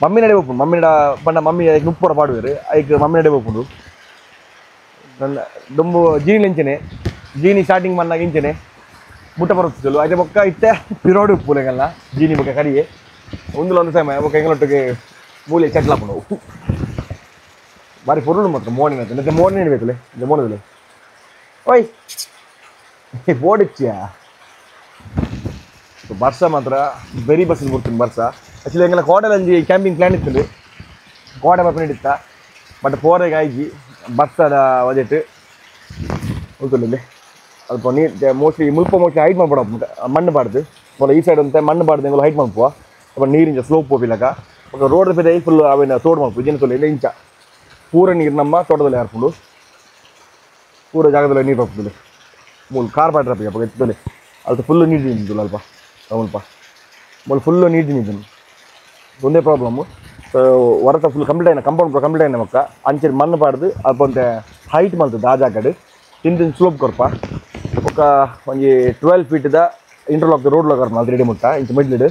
ಮಮ್ಮಿ ನಡೆ ಹೋಗ್ಕೊಂಡು ಮಮ್ಮಿ ಪಂಡ ಮಮ್ಮಿ ಅದಕ್ಕೆ ನುಪ್ಪರ ಪಾಡುವೇರು ಅದಕ್ಕೆ ಮಮ್ಮಿ ನಡೆ ಹೋಗ್ಕೊಂಡು ನನ್ನ ದೊಂಬು ಜೀನಿ ಎಂಚನೆ ಜೀನಿ ಸ್ಟಾರ್ಟಿಂಗ್ ಮನ್ನಾಗ ಇಂಚನೆ ಮುಟ್ಟ ಬರುತ್ತಿದ್ದಲು ಅದೇ ಬೊಕ್ಕ ಇಟ್ಟೆ ಪಿರೋಡು ಪೂಲೆಗಲ್ಲ ಜೀನಿ ಬೊಕ್ಕ ಕರಿಯೆ ಒಂದು ಸಮಯ ಬೊಕ್ಕ ಎಂಗಳೊಟ್ಟಿಗೆ ಮೂಲೆ ಚಟ್ಲಾಪುಂಡು ಬಾರಿ ಪೊರುಳು ಮಾತ್ರ ಮೋರ್ನಿಂಗ್ ಅಂತ ಮತ್ತೆ ಮೋರ್ನಿಂಗ್ ಇಡಬೇಕಲ್ಲ ಇದು ಮೋನದಲ್ಲಿ ಓಯ್ ಬೋಡಿಚ್ಚಿಯಾ ಬರ್ಸ ಮಾತ್ರ ಬೆರಿ ಬಸ್ ಬರ್ತೀನಿ ಬರ್ಸ ಆ್ಯಕ್ಚುಲಿ ಎಂಗೆಲ್ಲ ಕೋಟೆಲ್ ಅಂಜಿ ಕ್ಯಾಂಪಿಂಗ್ ಪ್ಲ್ಯಾನ್ ಇತ್ತು ಕೋಟೆ ಬರ್ಪ ನಡೀತ ಬಟ್ ಪೋರೆಗೆ ಆಯ್ಜಿ ಬರ್ಸದ ಬಜೆಟ್ ಹೋಗ್ತಲ್ಲಿ ಅಲ್ಪ ನೀರು ಮೋಸ್ಟ್ಲಿ ಮೋಸ್ಟ್ಲಿ ಹೈಟ್ ಮಾಡ್ಬಿಡ ಮಣ್ಣು ಬಾಡ್ದು ಮೊದಲು ಈ ಸೈಡ್ ಅಂತ ಮಣ್ಣು ಬಾಡ್ದು ಎಂಗೆಲ್ಲ ಹೈಟ್ ಮಾಡ್ಪುವ ಅಪ್ಪ ನೀರಿಂಚ ಸ್ಲೋಪ್ ಹೋಗ್ಲಿಕ್ಕ ರೋಡ್ ಪೇದೆ ಫುಲ್ ಅವೇನು ತೋಡ್ ಮಾಡ್ಪು ಜನ ತೊಲೆ ಇಲ್ಲ ಇಂಚ ಪೂರ ನೀರು ನಮ್ಮ ತೋಟದಲ್ಲಿ ಹಾರ್ಕೊಂಡು ಪೂರ ಜಾಗದಲ್ಲಿ ನೀರು ಹೋಗ್ತದೆ ಮೂಲ ಕಾರ್ ಪಾಡ್ರಪ್ಪ ಅಪ್ಪ ಎತ್ತದಲ್ಲಿ ಅದು ಫುಲ್ಲು ನೀರು ತಿಂದಿದ್ದು ಅಲ್ಪ ಸ್ವಲ್ಪ ಮೂಲ ಫುಲ್ಲು ನೀರು ತಿಂದಿದ್ದನು ಒಂದೇ ಪ್ರಾಬ್ಲಮ್ಮು ಹೊರತ ಫುಲ್ ಕಂಪ್ಲೀಟ್ అయిన ಕಂಪೌಂಡ್ ಕಂಪ್ಲೀಟ್ అయిన ಒಕ್ಕ ಅಂಚೆ ಮಣ್ಣು ಪಾಡ್ದು ಅಲ್ಪೊಂತೆ ಹೈಟ್ ಮಲ್ತದ್ದು ಆ ಜಾಗಡು ತಿಂದು ಸ್ಲೋಪ್ ಕೊರಪ ఒక 12 feet ఇంటర్లాక్ రోడ్లో కడుతున్నాం అది రెడీ ముట్ట ఇంత మిడ్లిడ్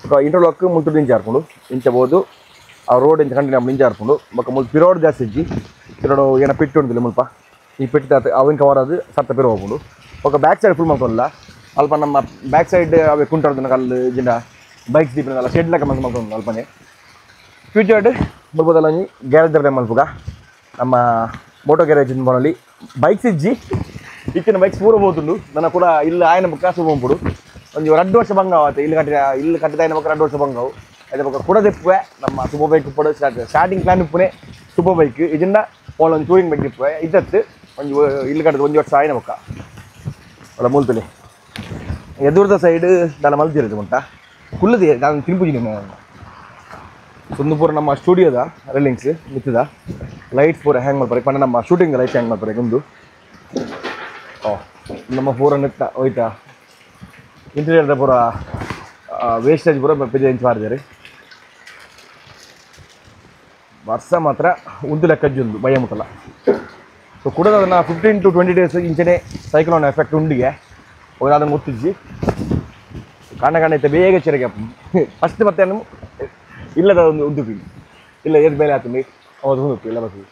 ఒక ఇంటర్లాక్ ముందు నుంచి ఆడుకుండు ఇంచబోదు ఆ రోడ్ ఇంత కంటిన్యూ నుంచి ఆడుకుండు ఒక ముళ్ళు పిరోడ్ ಜಾಸ್ತಿ ಇಜ್ಜಿ ಪಿರೋಡು ಏನ ಪಿಟ್ಟು ಉಂಟಿಲ್ಲ ಮುಲ್ಪ ಈ ಪಿಟ್ಟು ಅವಿನ ಕವರ್ ಅದು ಸತ್ತ ಪಿರೋ ಹೋಗ್ಕೊಂಡು ఒక ಬ್ಯಾಕ್ ಸೈಡ್ ಫುಲ್ ಮಾಡ್ಕೊಳ್ಳ ಅಲ್ಪ ನಮ್ಮ ಬ್ಯಾಕ್ ಸೈಡ್ ಅವೆ ಕುಂಟಾಡ್ದು ಕಲ್ಲು ಜಿಂಡ ಬೈಕ್ಸ್ ದೀಪಿನ ಅಲ್ಲ ಶೆಡ್ ಲೆಕ್ಕ ಮಾಡ್ಕೊಂಡು ಅಲ್ಪನೇ ಫ್ಯೂಚರ್ಡ್ ಬರ್ಬೋದಲ್ಲ ಗ್ಯಾರೇಜ್ ದರ ಮಲ್ಪುಗ ನಮ್ಮ ಮೋಟೋ ಗ್ಯಾರೇಜ್ ಬೋನಲ್ಲಿ ಬೈಕ್ಸ್ ಇಜ್ಜಿ ಇಚ್ಚಿನ ಬೈಕ್ಸ್ ಪೂರ ಹೋಗುಂಡು ನನ್ನ ಕೂಡ ಇಲ್ಲಿ ఆయన ಬುಕ್ಕ ಸುಬೋಂಪುಡು ಒಂದು 2 ವರ್ಷ ಬಂಗಾವತ್ತೆ ಇಲ್ಲಿ ಕಟ್ಟಿದ ఆయన ಬುಕ್ಕ 2 ವರ್ಷ ಬಂಗಾವು ಅದೇ ಬುಕ್ಕ ಕೂಡ ತೆಪ್ಪುವೆ ನಮ್ಮ ಸೂಪರ್ ಬೈಕ್ ಪಡ ಸ್ಟಾರ್ಟಿಂಗ್ ಪ್ಲಾನ್ ಇಪ್ಪುನೆ ಸೂಪರ್ ಬೈಕ್ ಇದನ್ನ ಒಂದು ಟೂರಿಂಗ್ ಬೈಕ್ ಇಪ್ಪುವೆ ಇದ್ದತ್ತು ಒಂದು ಇಲ್ಲಿ ಕಟ್ಟಿದ 1 ವರ್ಷ ఆయన ಬುಕ್ಕ ಅಲ್ಲ ಮೂಲ್ತಲಿ ಎದುರದ ಸೈಡ್ ನಾನು ಮಲ್ತಿರೋದು ಉಂಟಾ ಕುಲ್ಲದೆ ನಾನು ತಿರುಪುಜಿನಿ ಸುಂದಪುರ ನಮ್ಮ ಸ್ಟುಡಿಯೋದ ರೈಲಿಂಗ್ಸ್ ಮಿತ್ತದ ಲೈಟ್ಸ್ ಪೂರ ಹ್ಯಾಂಗ್ ಮಾಡ್ತಾರೆ ಪಂಡ ನಮ್ಮ ಶೂಟಿಂಗ್ ಲೈಟ್ಸ್ ಹ್ಯಾಂಗ್ ಮಾಡ್ತಾರೆ ಒಂದು ನಮ್ಮ ಪೂರ ನೆತ್ತ ಹೋಯ್ತಾ ಇಂಟೀರಿಯರ್ದ ಪೂರ ವೇಸ್ಟೇಜ್ ಪೂರ ಪೆಜ್ ಇಂಚ್ ಮಾಡಿದ್ದಾರೆ ವರ್ಷ ಮಾತ್ರ ಒಂದು ಲೆಕ್ಕಜ್ಜೊಂದು ಭಯ ಮುಟ್ಟಲ್ಲ ಸೊ ಕೂಡ ಅದನ್ನು 15 to 20 days ಇಂಚನೆ ಸೈಕ್ಲೋನ್ ಎಫೆಕ್ಟ್ ಉಂಡಿಗೆ ಅದನ್ನು ಮುತ್ತಿಜ್ಜಿ ಕಾಣ ಐತೆ ಬೇಗ ಚೆರಿಗೆ ಫಸ್ಟ್ ಮತ್ತೆ ಇಲ್ಲದ ಒಂದು ಉದ್ದುಪಿ ಇಲ್ಲ ಏದು ಬೇಲೆ ಆತಂಡಿ ಅವತ್ತು ಉಂದುಪ್ಪಿ ಇಲ್ಲ ಬರ್ತದೆ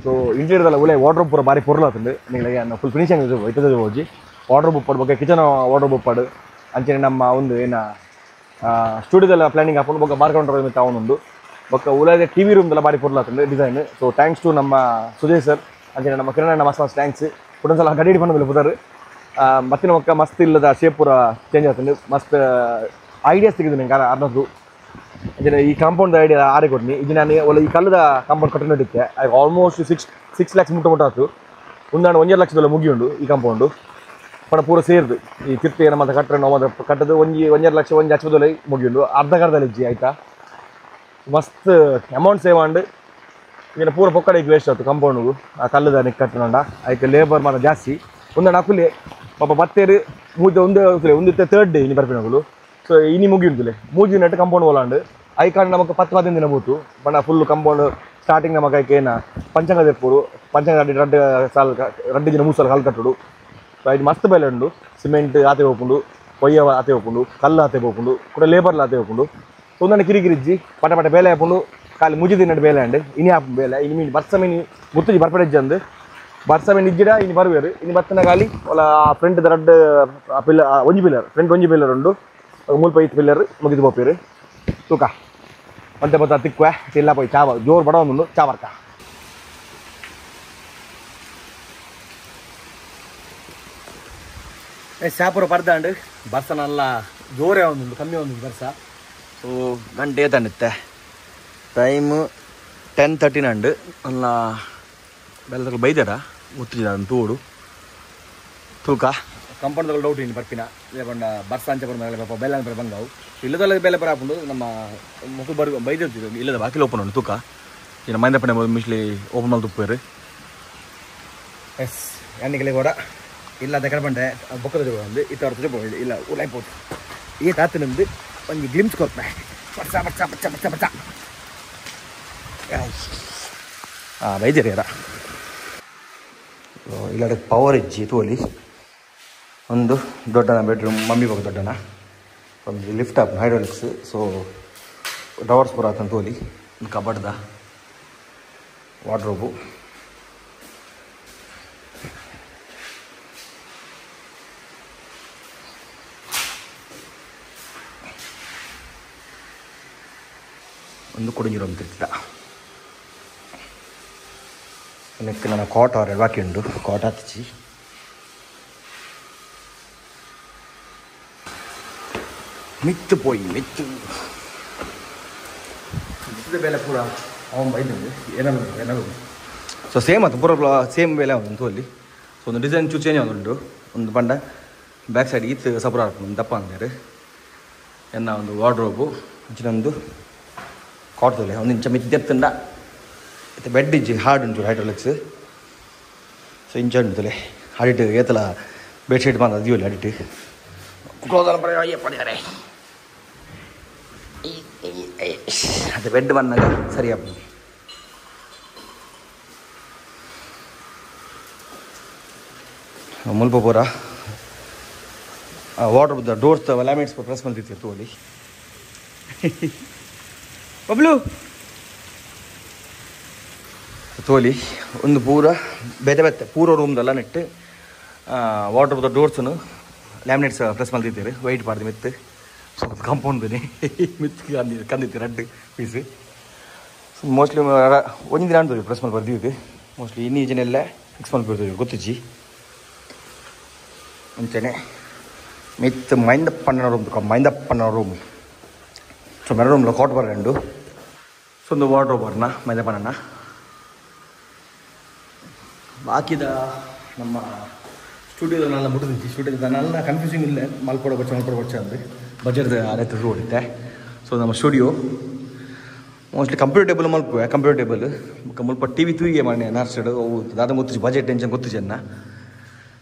ಸೊ ಇಂಟೀರಿಯರ್ದಲ್ಲ ಒಳ್ಳೆ ವಾರ್ಡ್ರೋಬ್ ಪೂರ ಭಾರಿ ಪೊರ್ಲು ಆತಂಡು ನಿಮಗೆ ಫುಲ್ ಫಿನಿಶಿಂಗ್ ಹೋಯ್ತದೆ ಹೋಗಿ ವಾರ್ಡ್ರೋಬ್ ಉಪ್ಪಾಡು ಬಗ್ಗೆ ಕಿಚನ್ ವಾರ್ಡ್ರೋಬ್ ಉಪ್ಪಾಡು ಅಂಚೆ ನಮ್ಮ ಒಂದು ಏನು ಸ್ಟುಡಿಯೋದೆಲ್ಲ ಪ್ಲಾನಿಂಗ್ ಹಾಕೊಂಡು ಬಗ್ಗೆ ಮಾರ್ಕೌಂಟರ್ ಮಿತ್ತ ಅವನೊಂದು ಬೊಕ್ಕ ಉಳಿದ ಟಿ ವಿ ರೂಮ್ದೆಲ್ಲ ಭಾರಿ ಪೊರ್ಲು ಆತಂಡು ಡಿಸೈನ್ ಸೊ ಥ್ಯಾಂಕ್ಸ್ ಟು ನಮ್ಮ ಸುಜಯ್ ಸರ್ ಅಂಚೆ ನಮ್ಮ ಕಿರಣ್ ಮಸ್ತ್ ಥ್ಯಾಂಕ್ಸ್ ಕುಟೊಂದ್ಸಲ ಗಡಿ ಬಂದು ಪುದರ್ ಮತ್ತಿನ ಒಕ್ಕ ಮಸ್ತ್ ಇಲ್ಲದ ಶೇಪ್ ಪೂರ ಚೇಂಜ್ ಆತಂಡು ಮಸ್ತ್ ಐಡಿಯಾಸ್ ತೆಗೆದು ನಿಂಗೆ ಅನ್ನೋದು ಇದನ್ನ ಈ ಕಾಂಪೌಂಡ್ ಐಡಿಯಾ ಆರೆ ಕೊಡ್ನಿ ಇದು ನಾನು ಒಳ್ಳೆ ಈ ಕಲ್ಲದ ಕಾಂಪೌಂಡ್ ಕಟ್ಟಿನೋದಕ್ಕೆ ಆಲ್ಮೋಸ್ಟ್ 6 lakhs ಮುಟ್ಟ ಆಯ್ತು ಒಂದಾಂಡು 1.5 ಲಕ್ಷದಲ್ಲ ಮುಗಿಯುಂಡು ಈ ಕಾಂಪೌಂಡು ಪಡ ಪೂರ ಸೇರಿದು ಈ ತಿರ್ತಿ ನಮ್ಮ ಕಟ್ಟರೆ ನಾವು ಕಟ್ಟದು 1.5 ಲಕ್ಷ ಒಂದು ಹಚ್ಚದಲ್ಲಿ ಮುಗಿಯುಂಡು ಅರ್ಧದಲ್ಲಿ ಇಜ್ಜಿ ಆಯ್ತಾ ಮಸ್ತ್ ಅಮೌಂಟ್ ಸೇವ್ ಆಂಡು ಇದನ್ನು ಪೂರ ಪೊಕ್ಕಡಿಗೆ ವೇಸ್ಟ್ ಆಯ್ತು ಕಾಂಪೌಂಡ್ಗೂ ಆ ಕಲ್ಲದ ನಿಕ್ ಕಟ್ಟನೋಂಡ ಅದಕ್ಕೆ ಲೇಬರ್ ಮಾತ್ರ ಜಾಸ್ತಿ ಒಂದಾಂಡು ಅಕುಲೆ ಪಾಪ ಬತ್ತೇರು ಒಂದು 3rd day ಇನ್ನು ಬರ್ಪಿನಗಳು ಸೊ ಇನಿ ಮುಗಿಯುಂದುಲೆ ಮೂಜಿ ನೆಟ್ಟು ಕಾಂಪೌಂಡ್ ಹೋಲಾಂಡು ಐಕಾಂಡ್ ನಮಗೆ 10-15 ದಿನ ಬೋತು ಬಣ್ಣ ಫುಲ್ ಕಾಂಪೌಂಡ್ ಸ್ಟಾರ್ಟಿಂಗ್ ನಮಗೆ ಏನ ಪಂಚಂಗ ತೆಪ್ಪುಡು ಪಂಚಂಗ ರಡ್ಡು ದಿನ 3 ಸಲ ಕಾಲು ಕಟ್ಟುಡು ಇದು ಮಸ್ತ್ ಬೆಲೆ ಉಂಡು ಸಿಮೆಂಟ್ ಆತೆ ಹೋಗ್ಕೊಂಡು ಕೊಯ್ಯ ಆತೆ ಹೋಗ್ಕೊಂಡು ಕಲ್ಲು ಆತೆ ಹೋಗ್ಕೊಂಡು ಕೂಡ ಲೇಬರ್ಲ ಆತೆ ಹೋಗ್ಕೊಂಡು ಒಂದನ್ನು ಕಿರಿಕಿರಿಜ್ಜಿ ಪಟ ಬೇಲೆ ಹಾಕೊಂಡು ಖಾಲಿ ಮುಜಿ ನಡು ಬೇಲೆ ಅಂಡು ಇನಿ ಹಾಪು ಬೇಲೆ ಇನ್ನು ಮೀನು ಬರ್ಸ ಮೀನು ಮುತ್ತುಜಿ ಬರ್ಪಡೆಜ್ಜಿ ಅಂದು ಬರ್ಸ ಮೀನು ಇಜ್ಜಿಡ ಇನ್ನು ಬರುವೇರು ಇನ್ನು ಬರ್ತನ ಖಾಲಿ ಒಲ ಫ್ರಂಟ್ ರಡ್ಡು ಪಿಲ್ಲರ್ ಒಂಜಿ ಪಿಲ್ಲರ್ ಫ್ರಂಟ್ ಒಂಜಿ ಪಿಲ್ಲರ್ ಉಂಡು ಮೂಲ್ ಪೈ ಪಿಲ್ಲರ್ ಮುಗಿದು ಬೋಪಿರು ತೂಕ ಮತ್ತೆ ಬತ್ತ ತಿಕ್ವೆ ಇಲ್ಲ ಪೋಯ್ ಚಾವ ಜೋರು ಬಡ ಒಂದು ಚಾವರ್ಕ ಶಾಪುರ ಪಡ್ದಾಂಡು ಬರ್ಸನಲ್ಲ ಜೋರೇ ಒಂದು ಕಮ್ಮಿ ಒಂದು ಬರ್ಸ ಸೊ ಗಂಟೆ ತಂಡುತ್ತೆ ಟೈಮು 10:13 ಅಂಡು ಅಲ್ಲ ಬೆಲ್ಲ ಬೈದಾಡ ಮುತ್ತಿದ ತೂಡು ತೂಕ ಕಂಪೌಂಡ್ ಡೌಟ್ ಇನ್ನು ಬರ್ಪಿನ ಇಲ್ಲಕೊಂಡ ಬರ್ಸ ಅಂಚೆ ಬಂದ ಪಾಪ ಬೆಲ್ಲ ಅಂತ ಬಂದವು ಇಲ್ಲದಲ್ಲ ಬೆಲೆ ಬರ ಹಾಕೊಂಡು ನಮ್ಮ ಮಕ್ಕಳು ಬೈದಿರ್ತಿದ್ರು ಇಲ್ಲದ ಬಾಕಿಲು ಓಪನ್ ಉಂಟು ತೂಕ ಇನ್ನು ಮೈಂದಪ್ಪನೆ ಮಿಸ್ಲಿ ಓಪನ್ ಮಾಡಿ ತುಪ್ಪೇರು ಎಸ್ ಎಣ್ಣೆಗೆ ಕೂಡ ಇಲ್ಲ ಅದಕ್ಕೆ ಬಂಡೆ ಬೊಕ್ಕದ ಒಂದು ಇತ್ತ ಹೋಗಿ ಇಲ್ಲ ಉಲಾಯ್ಬೋದು ಈ ತಾತನಂದು ಒಂದು ಗ್ಲಿಮ್ಸ್ ಕೊಡ್ತಾ ಬರ್ಸ ಬರ್ಸ ಬರ್ಸ ಬರ್ಸ ಬರ್ಸ ಹಾಂ ಬೈದಿರಿ ಯಾರ ಇಲ್ಲಡೆ ಪವರ್ ಇಜ್ಜಿ ತೋಲಿ ಒಂದು ದೊಡ್ಡನ ಬೆಡ್ರೂಮ್ ಮಮ್ಮಿ ಬಾಗ ದೊಡ್ಡನ ಒಂದು ಲಿಫ್ಟ್ ಅಪ್ ಹೈಡ್ರಾಲಿಕ್ಸ್ ಸೊ ಡವರ್ಸ್ ಪೂರ ಆತಂತ ತೋಲಿ ಕಬಡ್ದ ವಾರ್ಡ್ರೋಬು ಒಂದು ಕುಡಿഞ്ഞിರೋ ತಿರ್ತಿದ್ದ ನೆಕ್ಸ್ಟ್ ನನ್ನ ಕಾಟ್ ಅವ್ರು ಬಾಕಿ ಉಂಟು ಕಾಟ್ ಹತ್ತಿಸಿ ಮಿತ್ತು ಪೋಯಿ ಮಿತ್ತು ಮಿತ್ತದ ಬೆಲೆ ಪೂರ ಅವನು ಬೈದಂದು ಏನಾದ್ರು ಸೊ ಸೇಮ್ ಅದು ಪೂರ ಸೇಮ್ ಬೆಲೆ ಅವನು ಅಲ್ಲಿ ಸೊ ಒಂದು ಡಿಸೈನ್ ಚೇಂಜ್ ಆಗುಂಟು ಒಂದು ಪಂಡ ಬ್ಯಾಕ್ ಸೈಡ್ ಈತ್ ಸಪುರ ಒಂದು ದಪ್ಪ ಅಂತಾರೆ ಎನ್ನ ಒಂದು ವಾರ್ಡ್ರೋಬು ಅಂಚಿನೊಂದು ಕಾಟ್ದಲೆ ಒಂದು ಇಂಚ ಮಿತ್ತೆತ್ತಂಡ ಮತ್ತು ಬೆಡ್ ಇಜ್ಜಿ ಹಾರ್ಡ್ ಉಂಟು ಹೈಡ್ರಾಲಿಕ್ಸ್ ಸೊ ಇಂಜ ಉಂಟಲೆ ಅಡಿಟ್ ಏತಲ ಬೆಡ್ಶೀಟ್ ಬಂದ ಅದೀವಲ್ಲ ಅಡಿಟ್ ಕ್ಲೋಸ್ ಪಡೆಯಾರೆ ಅದು ಬೆಡ್ ಬಂದಾಗ ಸರಿ ಆಗ್ಬೋದು. ಮುಲ್ಪ ಪೂರ ವಾಟರ್ ಡೋರ್ಸ್ ಲ್ಯಾಮಿನೇಟ್ಸ್ ಪ್ರೆಸ್ ಮಾಡ್ತಿರ್ತೀವಿ ತೋಲಿ ಬಬ್ಲು ತೋಲಿ ಒಂದು ಪೂರ ಬೆತೆ ಬೆತ್ತೆ ಪೂರ ರೂಮ್ದೆಲ್ಲ ನೆಟ್ಟು ವಾಟರ್ ಡೋರ್ಸನ್ನು ಲ್ಯಾಮಿನೇಟ್ಸ್ ಪ್ರೆಸ್ ಮಾಡ್ತಿರ್ತೀರಿ ವೈಟ್ ಪಾಡ್ದು ಮೆತ್ತು ಸ್ವಲ್ಪ ಕಾಂಪೌಂಡ್ ಬೇನೆ ಮಿತ್ತು ಕಂದಿತ್ತು ರೆಡ್ ಪೀಸ್ ಮೋಸ್ಟ್ಲಿ ಒಂದು ದಿನ ಅಂತೀವಿ ಪ್ರೆಸ್ ಮಾಡಿ ಬರ್ದಿದ್ದು ಮೋಸ್ಟ್ಲಿ ಇನ್ನೂ ಜನೆಲ್ಲ ಫಿಕ್ಸ್ ಮಾಡಿ ಬರ್ತೀವಿ ಗೊತ್ತಿಜ್ಜಿ ಮುಂಚೆನೆ ಮಿತ್ ಮೈಂದಪ್ಪಣ್ಣ ರೂಮ್ ಸೊ ಮೆರ ರೂಮ್లో ಕಾಟ್ ಬರಂಡು ಸೊ ಒಂದು ವಾರ್ಡ್ರೋಬ್ ಬರ್ನ ಮೈಂದಪ್ಪಣ್ಣ ಬಾಕಿದ ನಮ್ಮ ಸ್ಟುಡಿಯೋದನ್ನೆಲ್ಲ ಮುಟ್ಟಿದ್ವಿ ಸ್ಟುಡಿಯೋದನ್ನೆಲ್ಲ ಕನ್ಫ್ಯೂಸಿಂಗ್ ಇಲ್ಲ ಮಲ್ಕೊಡೋಚ್ಚ ಅಂದರೆ ಬಜೆಟ್ ಅದೇ ಹೊಡಿತೆ ಸೊ ನಮ್ಮ ಸ್ಟುಡಿಯೋ ಮೋಸ್ಟ್ಲಿ ಕಂಪ್ಯೂಟೇಬಲ್ ಮಲ್ಪುವೆ ಕಂಪ್ಯೂಟೇಬಲ್ ಮುಲ್ಪ ಟಿ ವಿ ತೂಯಿಗೆ ಮಾಡಿ ನರ್ಸಡು ಅವು ದಾದ ಗೊತ್ತಿಜಿ ಬಜೆಟ್ ಟೆನ್ಷನ್ ಗೊತ್ತಿಜಿ ಅನ್ನ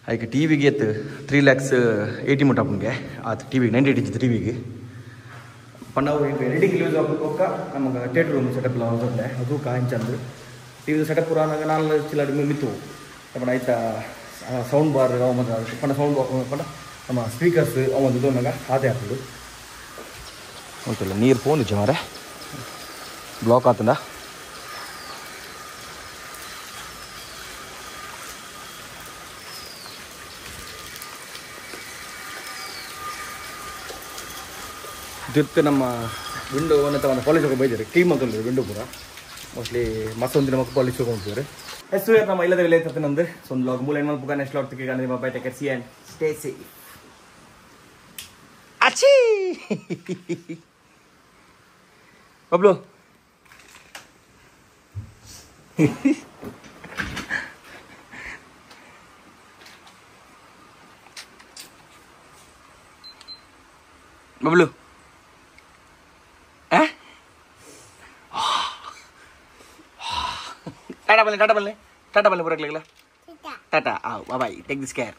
ಅದಕ್ಕೆ ಟಿ ವಿಗೆ ಎತ್ತು 3,80,000 ಮುಟ್ಟಪ್ಪನಿಗೆ ಆತು ಟಿ ವಿಗೆ 98 ಇಂಚ್ ಟಿ ವಿಗೆ ಪಣ್ಣವು ಎಡಿಟಿಂಗ್ ಯೂಸ್ ಆಗೋಕ್ಕ ನಮಗೆ ಥಿಯೇಟರ್ ರೂಮ್ ಸೆಟಪ್ ಎಲ್ಲ ಹೋದ್ರೆ ಅದು ಕಾಂಚಂದು ಟಿ ವಿ ಸೆಟಪ್ ಪುರಾನಾಗ 4 ಚಿಲ್ಲಡಿ ಮಿತ್ತು ಪಣ ಆಯ್ತಾ ಸೌಂಡ್ ಬಾರ್ ಮತ್ತು ಪಣ ಸೌಂಡ್ ಬಾರ್ ಪಣ ನಮ್ಮ ಸ್ಪೀಕರ್ಸ್ ಒಂದು ಇದನ್ನಾಗ ಹಾದೆ ಹಾಕೋದು ಗೊತ್ತಿಲ್ಲ ನೀರು ಫೋನ್ ಇಚ್ಚೆ ಮಾರೆ ಬ್ಲಾಕ್ ಆತಂದ ಇದಿತ್ತು ನಮ್ಮ ವಿಂಡೋ ಒಂದು ಪಾಲಿಶ್ ಹೋಗಿ ಬೈದಿರಿ ಕ್ಲೀನ್ ಮಾಡ್ತಾರೆ ವಿಂಡೋ ಪೂರ ಮೋಸ್ಟ್ಲಿ ಮತ್ತೊಂದಿನ ಮಕ್ಕಳು ಪಾಲಿಶ್ ಹೋಗ್ತೀವಿ ಎಷ್ಟು ನಮ್ಮ ಇಲ್ಲದ ವೇಳೆ ಇರ್ತದೆ ನಂದು ಸೊ ಒಂದು ಲಾಗ್ ಮೂಲ ಏನು ಮಾಡ್ಬೇಕು ನೆಕ್ಸ್ಟ್ ಲಾಗ್ ತಿಕ್ಕಿ ನಿಮ್ಮ bye take care see and stay safe ಅಚ್ಚಿ ಬಬ್ಲು ಬಬ್ಲು ಟಾಟಾ ಬನ್ನಿ ಬರಕ್ಲಿಲ್ಲ tata bye take this care